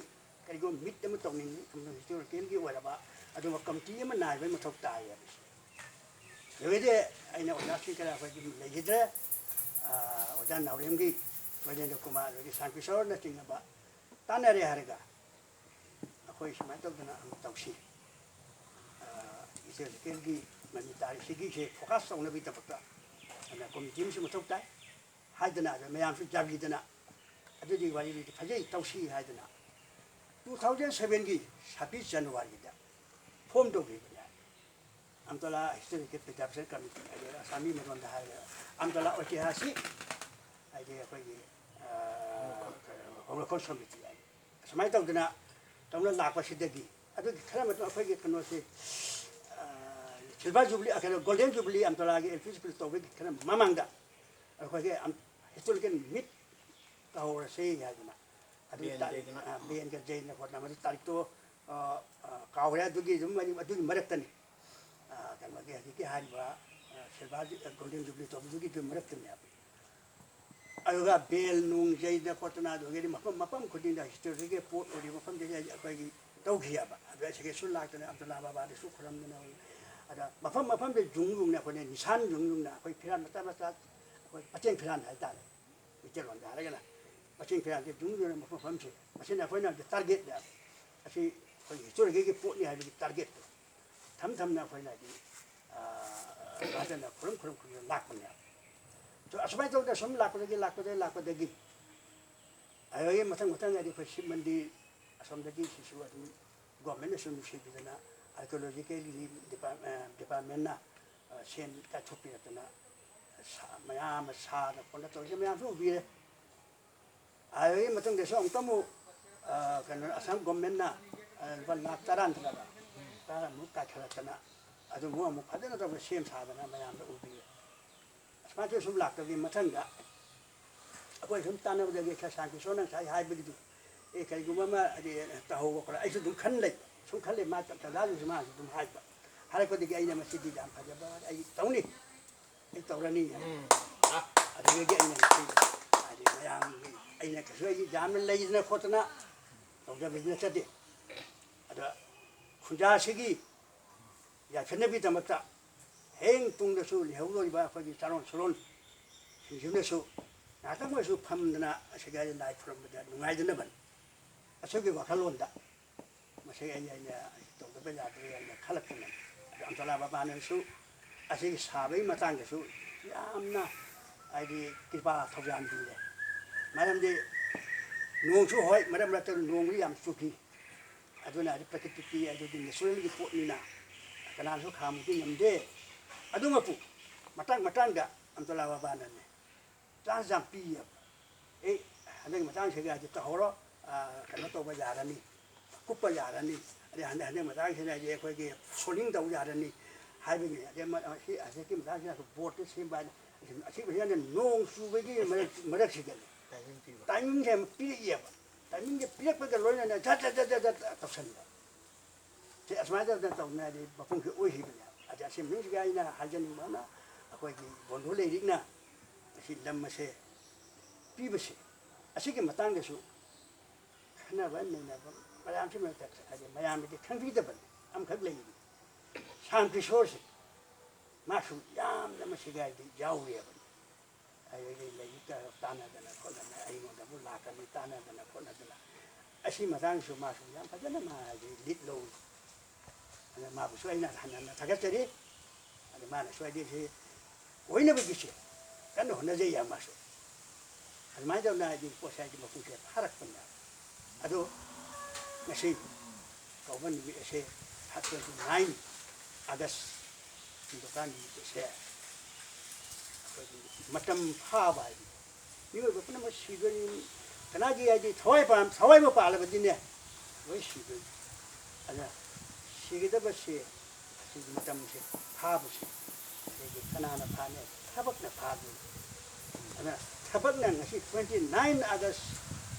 [SPEAKER 5] ꯀꯔꯤꯒꯨꯝꯕ ꯃꯤꯠ ꯑꯃ ꯇꯧꯅꯤꯡꯉꯤ ꯍꯤꯁꯇꯣꯔꯤꯀꯦꯜꯒꯤ ꯑꯣꯏꯔꯕ ꯑꯗꯨꯒ ꯀꯃꯤꯇꯤ ꯑꯃ ꯅꯥꯏꯕꯒꯤ ꯃꯊꯧ ꯇꯥꯏꯌꯦꯕ ꯑꯗꯨꯗꯩꯗꯤ ꯑꯩꯅ ꯑꯣꯖꯥꯁꯤꯡ ꯈꯔ ꯑꯩꯈꯣꯏꯒꯤ ꯂꯩꯈꯤꯗ꯭ꯔꯦ ꯑꯣꯖꯥ ꯅꯥꯎꯔꯦꯝꯒꯤ ꯔꯣꯖꯦꯟꯗ꯭ꯔ ꯀꯨꯃꯥꯔ ꯑꯗꯒꯤ ꯁꯥꯟꯀꯤꯁꯣꯔꯅꯆꯤꯡꯕ ꯇꯥꯟꯅꯔꯦ ꯍꯥꯏꯔꯒ ꯑꯩꯈꯣꯏ ꯁꯨꯃꯥꯏꯅ ꯇꯧꯗꯅ ꯑꯃꯨꯛ ꯇꯧꯁꯤ ꯍꯤꯁꯇꯣꯔꯤꯀꯦꯜꯒꯤ ꯃꯃꯤ ꯇꯥꯔꯤꯁꯤꯒꯤꯁꯦ ꯐꯣꯀꯁ ꯇꯧꯅꯕꯒꯤꯗꯃꯛꯇ ꯑꯗꯨꯅ ꯀꯣꯃꯤꯇꯤ ꯑꯃꯁꯨ ꯃꯊꯧ ꯇꯥꯏ ꯍꯥꯏꯗꯅ ꯑꯗ ꯃꯌꯥꯝꯁꯨ ꯌꯥꯕꯤꯗꯅ ꯑꯗꯨꯗꯤ ꯋꯥꯔꯤꯗꯤ ꯐꯖꯩ ꯇꯧꯁꯤ ꯍꯥꯏꯗꯅ 2007ꯒꯤ 26 ꯖꯅꯋꯥꯔꯤꯗ ꯐꯣꯝ ꯇꯧꯈꯤꯕꯅꯦ ꯑꯝꯇꯣꯂꯥ ꯍꯤꯁꯇꯣꯔꯤꯀꯦꯜ ꯄ꯭ꯔꯤꯖꯥꯔꯕꯦꯁꯟ ꯀꯃꯤꯇꯤ ꯍꯥꯏꯗꯤ ꯑꯁꯥꯃꯤ ꯃꯔꯣꯟꯗ ꯍꯥꯏꯔꯒ ꯑꯝꯇꯣꯂꯥ ঐতিꯍꯥꯁꯤꯛ ꯍꯥꯏꯗꯤ ꯑꯩꯈꯣꯏꯒꯤ ꯍꯧꯔꯛꯐꯝ ꯁꯃꯤꯇꯤ ꯍꯥꯏ ꯑꯁꯨꯃꯥꯏꯅ ꯇꯧꯅ ꯂꯥꯛꯄꯁꯤꯗꯒꯤ ꯑꯗꯨꯒꯤ ꯈꯔ ꯃꯇꯨꯡ ꯑꯩꯈꯣꯏꯒꯤ ꯀꯩꯅꯣꯁꯤ ꯁꯤꯜꯚꯔ ꯖꯨꯕ꯭ꯂꯤ ꯀꯩꯅꯣ ꯒꯣꯜꯗꯦꯟ ꯖꯨꯕ꯭ꯂꯤ ꯑꯝꯇꯣꯂꯥꯒꯤ ꯑꯦꯂꯦꯛꯇ꯭ꯔꯤꯁꯤꯇꯤ ꯇꯧꯕꯒꯤ ꯈꯔ ꯃꯃꯥꯡꯗ ꯑꯩꯈꯣꯏꯒꯤ ꯍꯤꯁꯇꯣꯔꯤꯀꯦꯜ ꯃꯤꯠ ꯇꯧꯍꯧꯔꯁꯤ ꯍꯥꯏꯗꯅ ꯑꯗꯨ ꯕꯦꯟꯒ ꯖꯩꯅ ꯈꯣꯠꯅ ꯃꯗꯨ ꯇꯥꯔꯤꯛꯇꯣ ꯀꯥꯎꯔꯦ ꯑꯗꯨꯒꯤ ꯑꯗꯨꯒꯤ ꯃꯔꯛꯇꯅꯤ ꯀꯩꯅꯣꯒꯤ ꯍꯧꯖꯤꯛꯀꯤ ꯍꯥꯏꯔꯤꯕ ꯁꯤꯜꯚꯔ ꯒꯣꯜꯗꯦꯟ ꯖꯨꯕ꯭ꯂꯤ ꯇꯧꯕꯗꯨꯒꯤ ꯃꯔꯛꯇꯅꯦꯕ ꯑꯗꯨꯒ ꯕꯦꯜ ꯅꯨꯡ ꯖꯩꯅ ꯈꯣꯠꯇꯅ ꯑꯗꯨꯗꯒꯤꯗꯤ ꯃꯐꯝ ꯈꯨꯗꯤꯡꯗ ꯍꯤꯁꯇꯣꯔꯤꯀꯦꯜꯒꯤ ꯄꯣꯠ ꯑꯣꯏꯔꯤꯕ ꯃꯐꯝꯗꯒꯤ ꯑꯩꯈꯣꯏꯒꯤ ꯇꯧꯈꯤꯑꯕ ꯑꯗꯨ ꯑꯁꯤꯒꯤꯁꯨ ꯂꯥꯛꯇꯅ ꯑꯝꯇꯣꯂꯥ ꯕꯕꯥꯗꯁꯨ ꯈꯨꯔꯝꯗꯅ ꯑꯗ ꯃꯐꯝꯗ ꯌꯨꯡꯅ ꯑꯩꯈꯣꯏꯅ ꯅꯤꯁꯥꯟ ꯌꯨꯡꯅ ꯑꯩꯈꯣꯏ ꯐꯤꯔꯥꯟ ꯃꯆꯥ ꯑꯩꯈꯣꯏ ꯄꯆꯦꯡ ꯐꯤꯔꯥꯟ ꯍꯥꯏꯇꯥꯔꯦ ꯃꯩꯇꯩꯂꯣꯟꯗ ꯍꯥꯏꯔꯒꯅ ꯄꯆꯦꯡ ꯐꯤꯔꯥꯟꯁꯦ ꯌꯨꯡꯅ ꯃꯐꯝꯁꯦ ꯃꯁꯤꯅ ꯑꯩꯈꯣꯏꯅ ꯇꯥꯔꯒꯦꯠꯅꯦ ꯑꯁꯤ ꯑꯩꯈꯣꯏꯒꯤ ꯍꯤꯁꯇꯣꯔꯤꯀꯦꯜꯒꯤ ꯄꯣꯠꯅꯤ ꯍꯥꯏꯕꯒꯤ ꯇꯥꯔꯒꯦꯠꯇꯣ ꯊꯝꯅ ꯑꯩꯈꯣꯏꯅ ꯍꯥꯏꯗꯤ ꯔꯥꯖꯅ ꯈꯨꯔꯝ ꯂꯥꯛꯄꯅꯦꯕ ꯑꯁꯨꯃꯥꯏꯅ ꯇꯧꯗꯅ ꯁꯨꯝ ꯂꯥꯛꯄꯗꯒꯤ ꯑꯗꯨꯗꯒꯤ ꯃꯊꯪ ꯍꯥꯏꯗꯤ ꯑꯩꯈꯣꯏ ꯁꯤꯕ ꯃꯟꯗꯤꯔ ꯑꯁꯣꯝꯗꯒꯤ ꯁꯤꯁꯨ ꯑꯗꯨꯝ ꯒꯣꯔꯃꯦꯟꯅꯁꯨ ꯅꯨꯡꯁꯤꯕꯤꯗꯅ ꯑꯥꯔꯀꯤꯑꯣꯂꯣꯖꯤꯀꯦꯜꯒꯤ ꯗꯤꯄꯥꯔꯠꯃꯦꯟꯅ ꯁꯦꯟ ꯀꯥꯏꯊꯣꯛꯄꯤꯔꯛꯇꯅ ꯃꯌꯥꯝ ꯑꯃ ꯁꯥꯗꯅ ꯈꯣꯠꯅ ꯇꯧꯔꯤꯁꯦ ꯃꯌꯥꯝꯁꯨ ꯎꯕꯤꯔꯦ ꯑꯗꯨꯒꯤ ꯃꯇꯨꯡꯗꯁꯨ ꯑꯃꯨꯛ ꯀꯩꯅꯣ ꯑꯁꯥꯝ ꯒꯣꯔꯃꯦꯟꯅ ꯂꯨꯄꯥ ꯂꯥꯈ 10 ꯀꯥꯏꯊꯔꯛꯇꯅ ꯑꯗꯨꯃꯨꯛ ꯐꯖꯅ ꯇꯧꯕ ꯁꯦꯝ ꯁꯥꯗꯅ ꯃꯌꯥꯝꯗ ꯎꯕꯤꯔꯦ ꯑꯁꯨꯃꯥꯏꯅ ꯁꯨꯝ ꯂꯥꯛꯇꯕꯒꯤ ꯃꯊꯪꯗ ꯑꯩꯈꯣꯏ ꯁꯨꯝ ꯇꯥꯟꯅꯕꯗꯒꯤ ꯈꯔ ꯁꯥꯟꯇꯤꯁꯣꯔꯅ ꯉꯁꯥꯏ ꯍꯥꯏꯕꯒꯤꯗꯨ ꯀꯔꯤꯒꯨꯝꯕ ꯑꯃ ꯍꯥꯏꯗꯤ ꯇꯧꯍꯧꯕ ꯈꯣꯠꯂ ꯑꯩꯁꯨ ꯑꯗꯨꯝ ꯈꯜꯂꯦ ꯃꯥ ꯇꯖꯥꯗꯨꯁꯨ ꯃꯥꯁꯨ ꯑꯗꯨꯝ ꯍꯥꯏꯔꯛꯄꯗꯒꯤ ꯑꯩꯅ ꯃꯁꯤꯗꯤ ꯌꯥꯝ ꯐꯖꯕ ꯑꯩ ꯇꯧꯅꯤ ꯑꯩ ꯇꯧꯔꯅꯤ ꯑꯗꯨꯗꯒꯤ ꯑꯩꯅ ꯍꯥꯏꯗꯤ ꯃꯌꯥꯝꯒꯤ ꯑꯩꯅ ꯀꯩꯁꯨ ꯑꯩ ꯌꯥꯝꯅ ꯂꯩꯗꯅ ꯈꯣꯠꯇꯅ ꯇꯧꯖꯕꯗꯤ ꯅꯠꯆꯗꯦ ꯑꯗ ꯈꯨꯟꯖꯥꯁꯤꯒꯤ ꯌꯥꯏꯐꯅꯕꯒꯤꯗꯃꯛꯇ ꯍꯌꯦꯡ ꯇꯨꯡꯗꯁꯨ ꯂꯩꯍꯧꯗꯧꯔꯤꯕ ꯑꯩꯈꯣꯏꯒꯤ ꯆꯥꯔꯣꯟ ꯁꯨꯔꯣꯟꯁꯤꯡꯁꯤꯅꯁꯨ ꯉꯥꯏꯍꯥꯛꯇꯪ ꯑꯣꯏꯔꯁꯨ ꯐꯝꯗꯅ ꯑꯁꯤꯒ ꯂꯥꯏ ꯈꯨꯔꯨꯝꯕꯗ ꯅꯨꯡꯉꯥꯏꯗꯅꯕꯅꯤ ꯑꯁꯤꯒꯤ ꯋꯥꯈꯜꯂꯣꯟꯗ ꯃꯁꯤ ꯑꯩꯅ ꯇꯧꯗꯕ ꯌꯥꯗ꯭ꯔꯦ ꯍꯥꯏꯅ ꯈꯜꯂꯛꯄꯅꯤ ꯑꯗꯣ ꯑꯝꯇꯣꯂꯥ ꯕꯕꯥꯅꯁꯨ ꯑꯁꯤꯒꯤ ꯁꯥꯕꯒꯤ ꯃꯇꯥꯡꯗꯁꯨ ꯌꯥꯝꯅ ꯍꯥꯏꯗꯤ ꯀ꯭ꯔꯤꯄꯥ ꯊꯧꯖꯥꯟ ꯄꯤꯔꯦ ꯃꯔꯝꯗꯤ ꯅꯣꯡꯁꯨ ꯍꯣꯏ ꯃꯔꯛ ꯃꯔꯛꯇ ꯅꯣꯡꯗꯤ ꯌꯥꯝ ꯆꯨꯈꯤ ꯑꯗꯨꯅ ꯄ꯭ꯔꯀꯤꯇꯤꯛꯀꯤ ꯑꯗꯨꯒꯤ ꯅꯦꯆꯔꯦꯜꯒꯤ ꯄꯣꯠꯅꯤꯅ ꯀꯅꯥꯁꯨ ꯈꯥꯝꯕꯗꯤ ꯉꯝꯗꯦ ꯑꯗꯨꯃꯛꯄꯨ ꯃꯇꯥꯡꯗ ꯑꯝꯇꯣꯂꯥ ꯕꯕꯥꯅꯅꯦ ꯆꯥꯟꯁ ꯌꯥꯝ ꯄꯤꯌꯦꯕ ꯍꯟꯗꯛ ꯃꯇꯥꯡꯁꯤꯒ ꯇꯧꯍꯧꯔꯣ ꯀꯩꯅꯣ ꯇꯧꯕ ꯌꯥꯔꯅꯤ ꯀꯨꯞꯄ ꯌꯥꯔꯅꯤ ꯑꯗꯩ ꯍꯟꯗꯛ ꯃꯇꯥꯡꯁꯤꯗ ꯑꯩꯈꯣꯏꯒꯤ ꯁꯣꯜꯂꯤꯡ ꯇꯧ ꯌꯥꯔꯅꯤ ꯍꯥꯏꯕꯒꯤ ꯑꯗꯩ ꯍꯧꯖꯤꯛꯀꯤ ꯃꯇꯥꯡꯁꯤꯗ ꯕꯣꯔꯗꯇ ꯁꯦꯝꯕ ꯑꯁꯤꯕꯁꯤꯅ ꯅꯣꯡ ꯆꯨꯕꯒꯤ ꯃꯔꯛꯁꯤꯗꯅꯦ ꯇꯥꯏꯃꯤꯡꯁꯦ ꯄꯤꯔꯛꯏꯑꯕ ꯇꯥꯏꯃꯤꯡꯁꯦ ꯄꯤꯔꯛꯄꯒ ꯂꯣꯏꯅꯅ ꯖꯠ ꯇꯧꯁꯟꯕ ꯁꯤ ꯑꯁꯨꯃꯥꯏꯅ ꯇꯧꯗꯅ ꯍꯥꯏꯗꯤ ꯃꯄꯨꯡꯁꯤ ꯑꯣꯏꯈꯤꯕꯅꯦ ꯑꯗ ꯑꯁꯤ ꯃꯤꯡꯁꯤꯒ ꯑꯩꯅ ꯍꯥꯏꯖꯅꯤꯡꯕꯅ ꯑꯩꯈꯣꯏꯒꯤ ꯕꯣꯟꯙꯨ ꯂꯩꯔꯤꯛꯅ ꯑꯁꯤ ꯂꯝ ꯑꯁꯦ ꯄꯤꯕꯁꯦ ꯑꯁꯤꯒꯤ ꯃꯇꯥꯡꯗꯁꯨ ꯈꯟꯅꯕ ꯅꯩꯅꯕ ꯃꯌꯥꯝꯁꯤ ꯃꯔꯛꯇ ꯍꯥꯏꯗꯤ ꯃꯌꯥꯝꯒꯤꯗꯤ ꯈꯪꯕꯤꯗꯕꯅꯤ ꯑꯃꯈꯛ ꯂꯩꯔꯤ ꯁꯥꯟꯀꯤꯁꯣꯔꯁꯦ ꯃꯥꯁꯨ ꯌꯥꯝꯅ ꯃꯁꯤꯒ ꯍꯥꯏꯗꯤ ꯌꯥꯎꯔꯤꯑꯕꯅꯤ ꯑꯗꯒꯤ ꯂꯩꯔꯤꯛꯀ ꯇꯥꯟꯅꯗꯅ ꯈꯣꯠꯅꯗꯅ ꯇꯥꯟꯅꯗꯅ ꯈꯣꯠꯅꯗꯅ ꯑꯁꯤ ꯃꯇꯥꯡꯁꯨ ꯃꯥꯁꯨ ꯌꯥꯝ ꯐꯖꯅ ꯃꯥꯒꯤ ꯂꯤꯠ ꯂꯧꯏ ꯑꯗꯨꯅ ꯃꯥꯕꯨꯁꯨ ꯑꯩꯅ ꯍꯟꯅ ꯊꯥꯒꯠꯆꯔꯤ ꯑꯗꯨ ꯃꯥꯅ ꯁ꯭ꯋꯥꯏꯗꯒꯤ ꯑꯣꯏꯅꯕꯒꯤꯁꯦ ꯀꯟꯅ ꯍꯣꯠꯅꯖꯩ ꯃꯥꯁꯨ ꯑꯗꯨꯃꯥꯏꯅ ꯇꯧꯅ ꯍꯥꯏꯗꯤ ꯄꯣꯠꯁꯥꯏꯒꯤ ꯃꯄꯨꯡꯁꯦ ꯐꯥꯔꯛꯄꯅꯦ ꯑꯗꯣ ꯉꯁꯤ ꯀꯧꯕ ꯅꯨꯃꯤꯠ ꯑꯁꯦ 29 ꯑꯥꯒꯁ ꯍꯤꯟꯗꯨꯁꯇꯥꯟ ꯅꯨꯃꯤꯠ ꯑꯁꯦ ꯑꯩꯈꯣꯏꯒꯤ ꯃꯇꯝ ꯐꯥꯕ ꯍꯥꯏꯗꯤ ꯃꯤꯑꯣꯏꯕ ꯄꯨꯝꯅꯃꯛ ꯁꯤꯗꯣꯏꯅꯤ ꯀꯅꯥꯒꯤ ꯍꯥꯏꯗꯤ ꯊꯋꯥꯏꯕꯨ ꯄꯥꯜꯂꯕꯗꯤꯅꯦ ꯂꯣꯏ ꯁꯤꯗꯣꯏꯅꯤ ꯑꯗꯨꯅ ꯁꯤꯒꯗꯕꯁꯦ ꯁꯤꯒꯤ ꯃꯇꯝꯁꯦ ꯐꯥꯕꯁꯦ ꯑꯗꯒꯤ ꯀꯅꯥꯅ ꯐꯥꯅꯤ ꯊꯕꯛꯅ ꯐꯥꯗꯣꯏꯅꯤ ꯑꯗꯨꯅ ꯊꯕꯛꯅ ꯉꯁꯤ 29 ꯑꯥꯒꯁ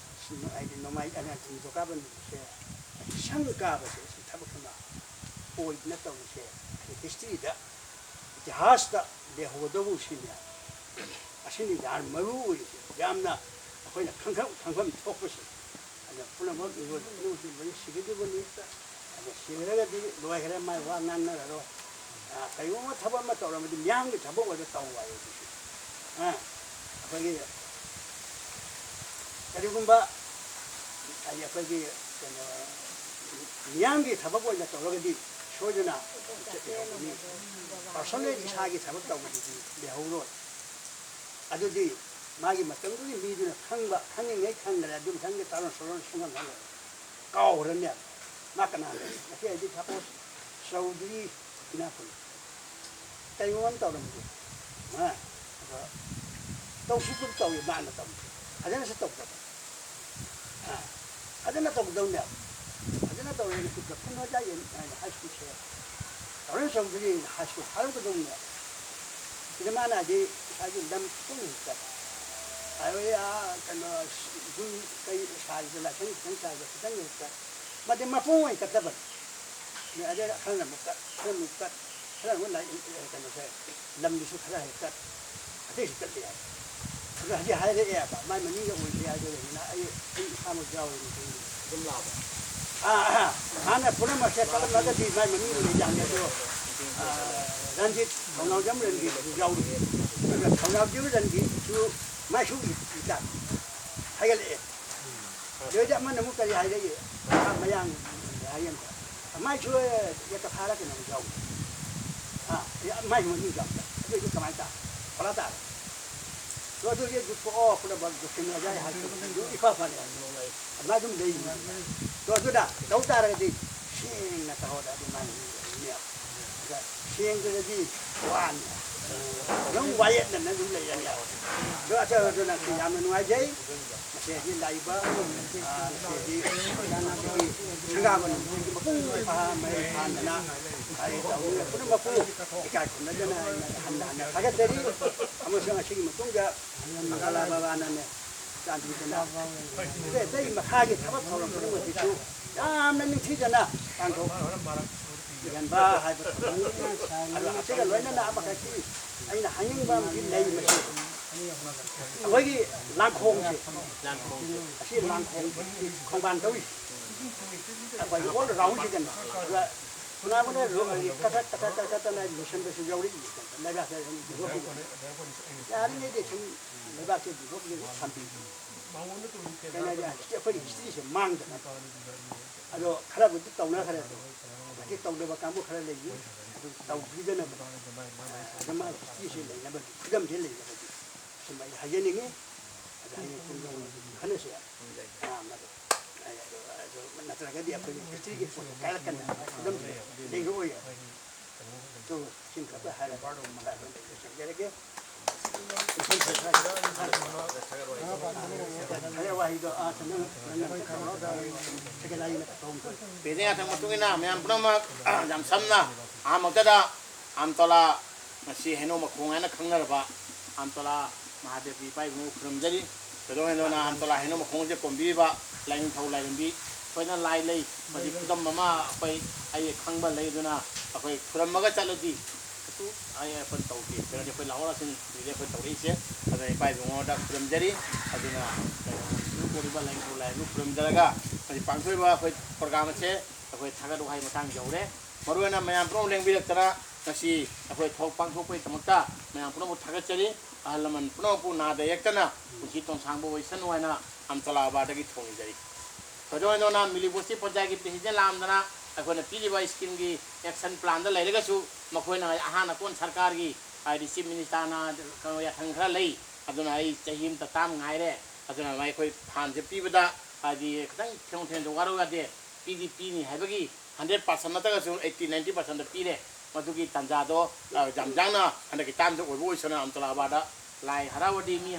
[SPEAKER 5] ꯍꯥꯏꯗꯤ ꯅꯣꯡꯃꯥꯏ ꯅꯤꯡꯊꯧꯀꯥꯕ ꯅꯨꯃꯤꯠꯁꯦ ꯁꯪ ꯀꯥꯕꯁꯦ ꯁꯤ ꯊꯕꯛ ꯑꯃ ꯑꯣꯏꯗꯅ ꯇꯧꯔꯤꯁꯦ ꯍꯤꯁꯇ꯭ꯔꯤꯗ ꯏꯇꯤꯍꯥꯁꯇ ꯂꯩꯍꯧꯒꯗꯧꯕ ꯁꯤꯅꯦ ꯑꯁꯤꯅꯤ ꯌꯥꯝ ꯃꯔꯨ ꯑꯣꯏꯔꯤꯁꯦ ꯌꯥꯝꯅ ꯑꯩꯈꯣꯏꯅ ꯈꯪꯐꯝ ꯊꯣꯛꯄꯁꯦ ꯑꯗꯨꯅ ꯄꯨꯝꯅꯃꯛ ꯃꯤꯑꯣꯏꯕ ꯂꯣꯏ ꯁꯤꯒꯗꯕꯅꯤ ꯑꯗ ꯁꯤꯈ꯭ꯔꯒꯗꯤ ꯂꯣꯏꯈ꯭ꯔꯦ ꯃꯥꯏ ꯋꯥ ꯉꯥꯡꯅꯔꯔꯣꯏ ꯀꯔꯤꯒꯨꯝꯕ ꯊꯕꯛ ꯑꯃ ꯇꯧꯔꯕꯗꯤ ꯃꯤꯌꯥꯝꯒꯤ ꯊꯕꯛ ꯑꯣꯏꯕ ꯇꯧ ꯍꯥꯏꯌꯦ ꯑꯩꯈꯣꯏꯒꯤ ꯀꯔꯤꯒꯨꯝꯕ ꯍꯥꯏꯗꯤ ꯑꯩꯈꯣꯏꯒꯤ ꯀꯩꯅꯣ ꯃꯤꯌꯥꯝꯒꯤ ꯊꯕꯛ ꯑꯣꯏꯅ ꯇꯧꯔꯒꯗꯤ ꯁꯣꯏꯗꯅ ꯄꯥꯔꯁꯣꯅꯦꯜ ꯏꯁꯥꯒꯤ ꯊꯕꯛ ꯇꯧꯕꯗꯨꯗꯤ ꯂꯩꯍꯧꯔꯣꯏ ꯑꯗꯨꯗꯤ ꯃꯥꯒꯤ ꯃꯇꯝꯗꯨꯒꯤ ꯃꯤꯗꯨꯅ ꯈꯪꯉꯤꯉꯩ ꯈꯪꯗ꯭ꯔꯦ ꯑꯗꯨ ꯃꯊꯪꯒꯤ ꯇꯥꯔꯣꯟ ꯁꯣꯔꯣꯟ ꯁꯨꯡꯍꯜꯂꯔꯣꯏ ꯀꯥꯎꯈ꯭ꯔꯅꯦꯕ ꯃꯥ ꯀꯅꯥ ꯂꯩ ꯉꯁꯤ ꯍꯥꯏꯗꯤ ꯁꯄꯣꯁ ꯆꯧꯗ꯭ꯔꯤ ꯏꯅꯥꯛꯈꯨꯜ ꯀꯔꯤꯒꯨꯝꯕ ꯑꯃ ꯇꯧꯔꯝꯕꯗꯤ ꯇꯧꯁꯨ ꯇꯧꯏ ꯃꯥꯅ ꯇꯧꯏ ꯐꯖꯅꯁꯨ ꯇꯧꯗꯕ ꯐꯖꯅ ꯇꯧꯒꯗꯧꯅꯦꯕ ꯐꯖꯅ ꯇꯧꯔꯦ ꯈꯨꯟ ꯍꯣꯖꯥꯏ ꯍꯥꯏ ꯁ꯭ꯀꯨꯜꯁꯦ ꯇꯧꯔꯦ ꯆꯧꯗ꯭ꯔꯤ ꯍꯥꯏ ꯁ꯭ꯀꯨꯜ ꯊꯥꯔꯛꯀꯗꯧꯅꯦꯕ ꯁꯤꯗ ꯃꯥꯅ ꯍꯥꯏꯗꯤ ꯏꯁꯥꯒꯤ ꯂꯝ ꯈꯤꯇꯪ ꯍꯦꯛꯇ ꯍꯥꯏꯕꯗꯤ ꯀꯩꯅꯣ ꯁ꯭ꯀꯨꯜ ꯀꯩ ꯁꯥꯔꯤꯕ ꯂꯥꯏꯁꯪ ꯈꯤꯇꯪ ꯁꯥꯔꯤꯕ ꯈꯤꯇꯪ ꯍꯦꯛꯇ ꯃꯗꯤ ꯃꯄꯨꯡ ꯑꯣꯏꯅ ꯀꯠꯇꯕꯅꯤ ꯑꯗꯩ ꯈꯔꯅ ꯑꯃꯨꯛ ꯀꯠ ꯈꯔ ꯑꯃꯨꯛ ꯀꯠ ꯈꯔ ꯑꯃꯨꯛ ꯀꯩꯅꯣꯁꯦ ꯂꯝꯗꯨꯁꯨ ꯈꯔ ꯍꯦꯛ ꯀꯠ ꯑꯇꯩꯁꯨ ꯀꯠꯂꯦ ꯍꯥꯏ ꯑꯗꯣ ꯍꯧꯖꯤꯛ ꯍꯥꯏꯔꯛꯑꯦꯕ ꯃꯥꯏ ꯃꯃꯤꯡꯒ ꯑꯣꯏꯗꯦ ꯍꯥꯏꯗꯣꯏꯅꯤꯅ ꯑꯩ ꯏꯁꯥꯃꯛ ꯌꯥꯎꯔꯤꯅꯤ ꯑꯗꯨꯝ ꯂꯥꯛꯑꯕ ꯍꯥꯟꯅ ꯄꯨꯝꯅꯃꯛꯁꯦ ꯀꯠꯂꯝꯃꯒꯗꯤ ꯃꯥꯏ ꯃꯃꯤꯡ ꯑꯣꯏꯅ ꯌꯥꯝꯃꯦ ꯑꯗꯣ ꯔꯟꯖꯤꯠ ꯊꯧꯅꯥꯎꯖꯝ ꯔꯟꯒꯤꯁꯨ ꯌꯥꯎꯔꯤ ꯑꯗꯨꯒ ꯊꯧꯅꯥꯎꯖꯝ ꯔꯟꯒꯤꯁꯨ ꯃꯥꯏꯁꯨ ꯏꯇꯥ ꯍꯥꯏꯒꯠꯂꯛꯑꯦ ꯑꯗꯨꯗꯤ ꯑꯃꯅ ꯑꯃꯨꯛ ꯀꯔꯤ ꯍꯥꯏꯔꯛꯏ ꯃꯌꯥꯡ ꯍꯥꯏꯌꯦꯡꯀꯣ ꯃꯥꯏꯁꯨ ꯌꯦꯛꯇ ꯐꯥꯔ ꯀꯩꯅꯣ ꯌꯥꯎꯏ ꯃꯥꯏ ꯃꯃꯤꯡ ꯌꯥꯎꯗ ꯑꯗꯨꯏꯗꯤ ꯀꯃꯥꯏꯅ ꯇꯥꯔꯦ ꯐꯔꯥ ꯇꯥꯔꯦ ꯑꯗꯨꯗꯤ ꯄꯣꯛꯑꯣ ꯄꯨꯝꯅꯃꯛ ꯗꯣꯛꯇꯔ ꯑꯣꯖꯥꯏ ꯍꯥꯏꯕꯗꯨ ꯏꯐ ꯐꯔꯦ ꯑꯗꯨꯃꯥꯏꯅ ꯑꯗꯨꯝ ꯂꯩ ꯑꯗꯨꯅ ꯇꯧ ꯇꯥꯔꯒꯗꯤ ꯁꯦꯡꯅ ꯇꯧꯍꯧꯔꯗꯤ ꯃꯥꯏ ꯃꯃꯤꯡ ꯁꯦꯡꯗ꯭ꯔꯒꯗꯤ ꯋꯥꯅꯤ ꯑꯗꯨꯝ ꯋꯥꯌꯦꯠꯅꯅ ꯑꯗꯨꯝ ꯂꯩꯔꯅꯤ ꯑꯗꯣ ꯑꯗꯨꯅ ꯌꯥꯝꯅ ꯅꯨꯡꯉꯥꯏꯖꯩ ꯃꯁꯤꯗꯤ ꯂꯥꯛꯏꯕ ꯃꯁꯤꯗꯤ ꯁꯪꯒꯥꯕ ꯅꯨꯃꯤꯠꯀꯤ ꯃꯄꯨꯡ ꯐꯥꯍꯟꯗꯅ ꯇꯧꯔꯤꯕ ꯄꯨꯝꯅꯃꯛꯄꯨ ꯏꯀꯥꯏ ꯈꯨꯝꯅꯗꯅ ꯍꯟꯅ ꯊꯥꯒꯠꯆꯔꯤ ꯑꯃꯁꯨꯡ ꯑꯁꯤꯒꯤ ꯃꯇꯨꯡꯗ ꯃꯪꯒꯂꯥ ꯕꯕꯥꯅꯅꯦ ꯆꯥꯟꯕꯤꯗꯅ ꯑꯇꯩ ꯃꯈꯥꯒꯤ ꯊꯕꯛ ꯊꯧꯔꯝ ꯄꯨꯝꯅꯃꯛꯁꯤꯁꯨ ꯌꯥꯝꯅ ꯅꯤꯡꯊꯤꯖꯅ ꯄꯥꯡꯊꯣꯛꯍꯟꯕ ꯍꯥꯏꯕ ꯑꯗꯣ ꯑꯁꯤꯒ ꯂꯣꯏꯅꯅ ꯑꯃꯈꯛꯀꯤ ꯑꯩꯅ ꯍꯥꯏꯅꯤꯡꯕ ꯑꯃꯗꯤ ꯂꯩ ꯃꯁꯤ ꯑꯩꯈꯣꯏꯒꯤ ꯂꯥꯡꯈꯣꯡꯁꯦ ꯑꯁꯤ ꯂꯥꯡꯈꯣꯡ ꯈꯣꯡꯕꯥꯟ ꯇꯧꯔꯤ ꯑꯩꯈꯣꯏ ꯑꯣꯜ ꯔꯥꯎꯟꯁꯤꯗꯅ ꯑꯗꯨꯒ ꯀꯅꯥꯒꯨꯝꯕ ꯀꯠꯇꯅ ꯂꯣꯏꯁꯤꯟꯕꯁꯨ ꯌꯥꯎꯔꯛꯏ ꯂꯩꯕꯥꯛꯁꯦ ꯌꯥꯔꯤꯉꯩꯗꯤ ꯁꯨꯝ ꯂꯩꯕꯥꯛꯁꯦ ꯗꯤꯚꯣꯞꯁꯦ ꯊꯝꯕꯤꯕ ꯑꯩꯈꯣꯏꯒꯤ ꯍꯤꯁꯇ꯭ꯔꯤꯁꯦ ꯃꯥꯡꯗꯅ ꯑꯗꯣ ꯈꯔꯕꯨꯗꯤ ꯇꯧꯅꯈ꯭ꯔꯦ ꯑꯗꯣ ꯍꯧꯖꯤꯛ ꯇꯧꯗꯕ ꯀꯥꯡꯕꯨ ꯈꯔ ꯂꯩꯔꯤ ꯑꯗꯨ ꯇꯧꯕꯤꯗꯅꯕ ꯑꯗꯨꯝ ꯍꯤꯁꯇ꯭ꯔꯤꯁꯦ ꯂꯩꯅꯕꯒꯤ ꯈꯨꯗꯝꯁꯦ ꯂꯩꯅꯕꯒꯤ ꯁꯨꯝ ꯑꯩ ꯍꯥꯏꯖꯅꯤꯡꯉꯤ ꯑꯗ ꯍꯌꯦꯡ ꯇꯨꯡꯗ ꯈꯟꯅꯁꯦ ꯅꯠꯇ꯭ꯔꯒꯗꯤ ꯑꯩꯈꯣꯏꯒꯤ ꯍꯤꯁꯇ꯭ꯔꯤꯒꯤ ꯄꯣꯠꯇꯣ ꯀꯥꯏꯔꯛꯀꯅꯤ ꯈꯨꯗꯝꯁꯦ ꯂꯩꯔꯛꯑꯣꯏ ꯑꯗꯨ ꯁꯤꯡ ꯈꯛꯇ ꯍꯥꯏꯔꯒ ꯂꯣꯏꯁꯤꯟꯖꯔꯒꯦ
[SPEAKER 1] ꯄꯦꯅꯤꯌꯥ ꯊꯪ ꯃꯇꯨꯡ ꯏꯟꯅ ꯃꯌꯥꯝ ꯄꯨꯝꯅꯃꯛ ꯌꯥꯝ ꯁꯝꯅ ꯑꯍꯥꯟꯕꯗ ꯑꯝꯇꯣꯂꯥ ꯃꯁꯤ ꯍꯩꯅꯧ ꯃꯈꯣꯡ ꯍꯥꯏꯅ ꯈꯪꯅꯔꯕ ꯑꯝꯇꯣꯂꯥ ꯃꯍꯥꯗꯦꯕꯤ ꯏꯄꯥ ꯏꯕꯨꯡꯕꯨ ꯈꯨꯔꯨꯝꯖꯔꯤ ꯊꯣꯏꯗꯣꯛ ꯍꯦꯟꯗꯣꯛꯅ ꯑꯝꯇꯣꯂꯥ ꯍꯩꯅꯧ ꯃꯈꯣꯡꯁꯦ ꯀꯣꯟꯕꯤꯔꯤꯕ ꯂꯥꯏꯅꯤꯡꯊꯧ ꯂꯥꯏꯔꯦꯝꯕꯤ ꯑꯩꯈꯣꯏꯅ ꯂꯥꯏ ꯂꯩ ꯃꯁꯤ ꯈꯨꯗꯝ ꯑꯃ ꯑꯩ ꯈꯪꯕ ꯂꯩ ꯑꯗꯨꯅ ꯑꯩꯈꯣꯏ ꯈꯨꯔꯝꯃꯒ ꯆꯠꯂꯗꯤ ꯑꯩꯈꯣꯏ ꯇꯧꯒꯦ ꯀꯩꯅꯣꯗꯤ ꯑꯩꯈꯣꯏ ꯂꯥꯛꯍꯧꯔꯁꯤꯅꯤ ꯑꯩꯈꯣꯏ ꯇꯧꯔꯛꯏꯁꯦ ꯑꯗꯨꯅ ꯏꯄꯥ ꯏꯕꯨꯡꯉꯣꯗ ꯈꯨꯔꯨꯝꯖꯔꯤ ꯑꯗꯨꯅ ꯀꯣꯜꯂꯤꯕ ꯂꯥꯏꯅꯤꯡꯊꯧ ꯂꯥꯏꯔꯦꯝꯕꯤꯕꯨ ꯈꯨꯔꯨꯝꯖꯔꯒ ꯃꯁꯤ ꯄꯥꯡꯊꯣꯛꯏꯕ ꯑꯩꯈꯣꯏ ꯄ꯭ꯔꯣꯒ꯭ꯔꯥꯝ ꯑꯁꯦ ꯑꯩꯈꯣꯏ ꯊꯥꯒꯠ ꯋꯥꯍꯩ ꯃꯇꯥꯡ ꯌꯧꯔꯦ ꯃꯔꯨꯑꯣꯏꯅ ꯃꯌꯥꯝ ꯄꯨꯝꯅꯃꯛ ꯂꯦꯡꯕꯤꯔꯛꯇꯅ ꯉꯁꯤ ꯑꯩꯈꯣꯏ ꯊꯕꯛ ꯄꯥꯡꯊꯣꯛꯄꯒꯤꯗꯃꯛꯇ ꯃꯌꯥꯝ ꯄꯨꯝꯅꯃꯛ ꯊꯥꯒꯠꯆꯔꯤ ahal laman puno pu na da yaktana kunci tong sangbo waisan waina amtola bada gi thongi jari kado no na milibosi panjai gi president lamdana akona pili ba scheme gi action plan da lairaga su makoina ahana kon sarkar gi ai chief minister na ko ya thangkhra lei aduna ai chahim ta tam ngai re aduna mai koi phan je pibada ai khang thong then waro ga de PDP ni haibagi 100% nataga su 80-90% da pire madugi tanja do jamjangna anda ki tam do obo isona amtola bada lai harawadi mi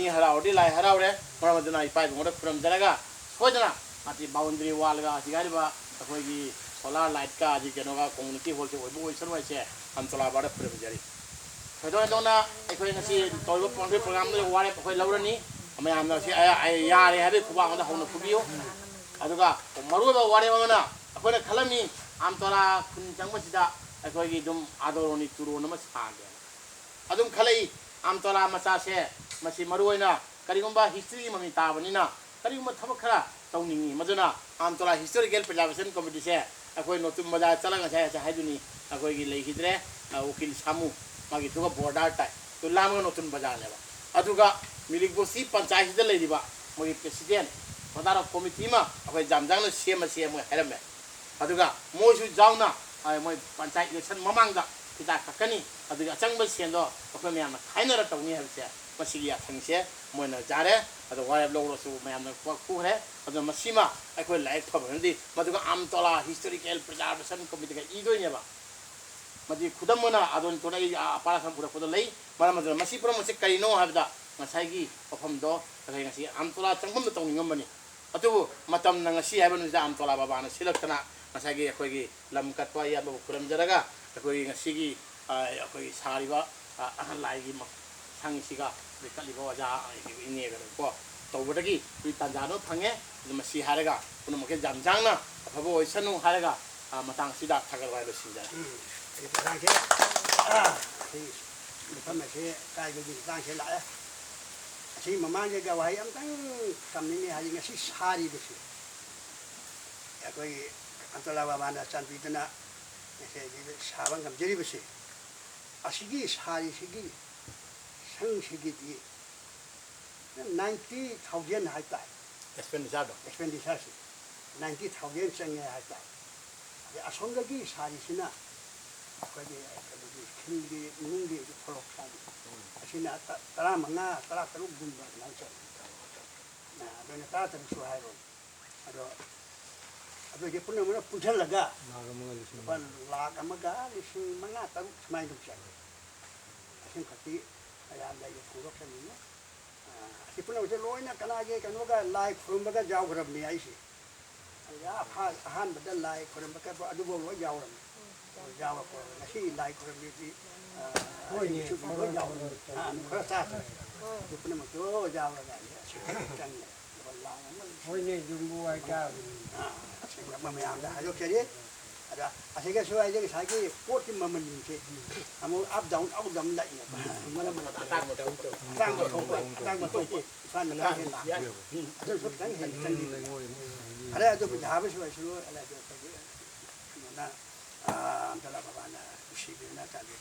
[SPEAKER 1] harawdi lai harawre mamaduna ipai ngoda from jaraga sojana ati boundary wall ga sigari ba koi gi solar light ka ji kenoga community hall se obo isona wa se amtola bada from jari kado dona ekoi ngasi toibo program do wale koi laurani amayam na si ay yare habe kuba ngoda hono kubiyo aduga maruba wale mangana akoi khalami amtola kun jangmasida akoi dum adoroni turu nama saage adum khalai amtola macha se masi maruina karigomba history mami tabanina karigomba thabak khara tawningi maduna amtola historical preservation committee se akoi notum baja chalanga sa haiduni akoi gi leihidre ukil samu magi tuga border tai to lamga notun baja leba aduga milikbosi panchayat da leidiba magi president padara committee ma akoi jamjangna sema herame aduga moisu jauna ai moi panchayat election mamangda kita kakani aduga changba sendo akoi myamna khainara tawni habse masigi athangse moina jare adu ware logro su myamna ku hre adu masima akoi lai phabandi maduga amtola historical preservation committee ka idoineba madi khudamona adon tonai apara sampura khudalai maramadu masi promosi kaino habda masagi ofamdo kai ngasi amtola changbam tawningamani atu matam na ngasi habanu ja amtola babana silaktana masagi akoi lam katwa ya babu kuram jaraga akoi ngasi gi akoi sariba lai gi sangsiga rekaliba waja ini ga ko tawbadagi wi tanjano phange masi haraga kuno moke jamjangna phabo oisanu haraga matang sida thagarwa lo sinja
[SPEAKER 5] Tang ke pham se kai gi tang se la si mamang ge ga wai am tang kam ni ha ngasi sari de si ya koi antola ba bana chan pi tana se gi sabang kam jeri bese asigi sari sigi sang sigi di 90,000 hai tai expenditure 90,000 sang hai tai ya asong gi sari sina akwai khilgi nungi folok sadi asina tara manga tara taru gumba nancha na dona tara taru su hairo ado je punna mana puthal laga ban lag amaga lisi manga taru smai dum cha asin khati aya la ye puro kani na asi punna je loina kana ge kanoga lai khurumba jaw grab ni ai si ya pha han badal lai khurumba ka adu bo lo jaw ram jawa ko nasi lai ko ni oi ni su ko jawa ko sa ko pun ma to jawa ga ya chang wala oi ni jumbu ai ka ma me am da yo ke ni ada asige so ai ge sa ge ko ti ma man ni ke amu up down da ni ma la ma ta mo down to tang ma to san na he la ya so tang he tang ni ada to ja ba so ala to na antara babana usibina kali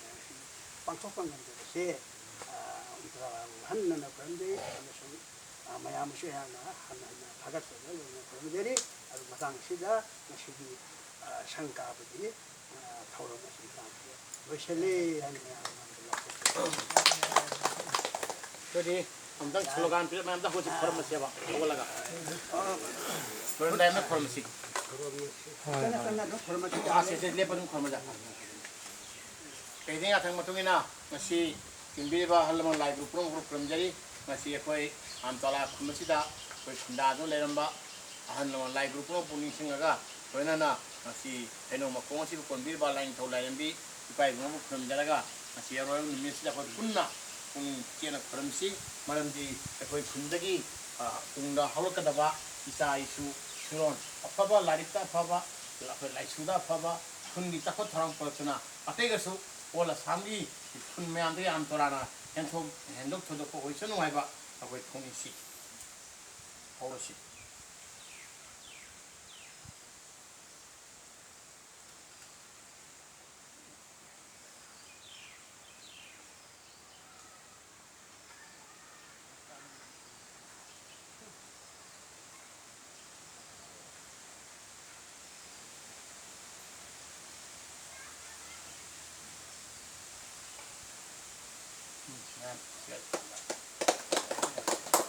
[SPEAKER 5] pangkopang kan se antara hanna na pande so mayam se hana hanna bhagat so no jadi aru matang sida nasigi sangka budi thoro na sida wesele hanna
[SPEAKER 1] jadi amdang slogan pil amdang ho farmasi ba wala ga berendai na farmasi se le padum khamja peding athang matungina masi timbiba halman lai group jari masi ekoi amtala khamsida koi khunda do leramba ahanman lai group puning singaga koina na masi eno makong si konbir ba lain thau laimbi ipai mo khamjaraga masi aro nimisida ko punna kun kena khamsi maramdi ekoi khundagi ungda hawkadaba isa isu suron afaba larita afaba laisuda afaba khungi takho tharang parchuna ategasu ola samgi khun me andre amtorana hendok thodok ko hoisan waiba akoi khungi si horosi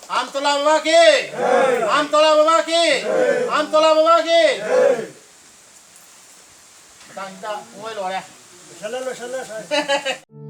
[SPEAKER 1] आमतोला बाबा की आमतोला बाबा की आमतोला बाबा की तांता mobile वाला
[SPEAKER 5] चलो चलो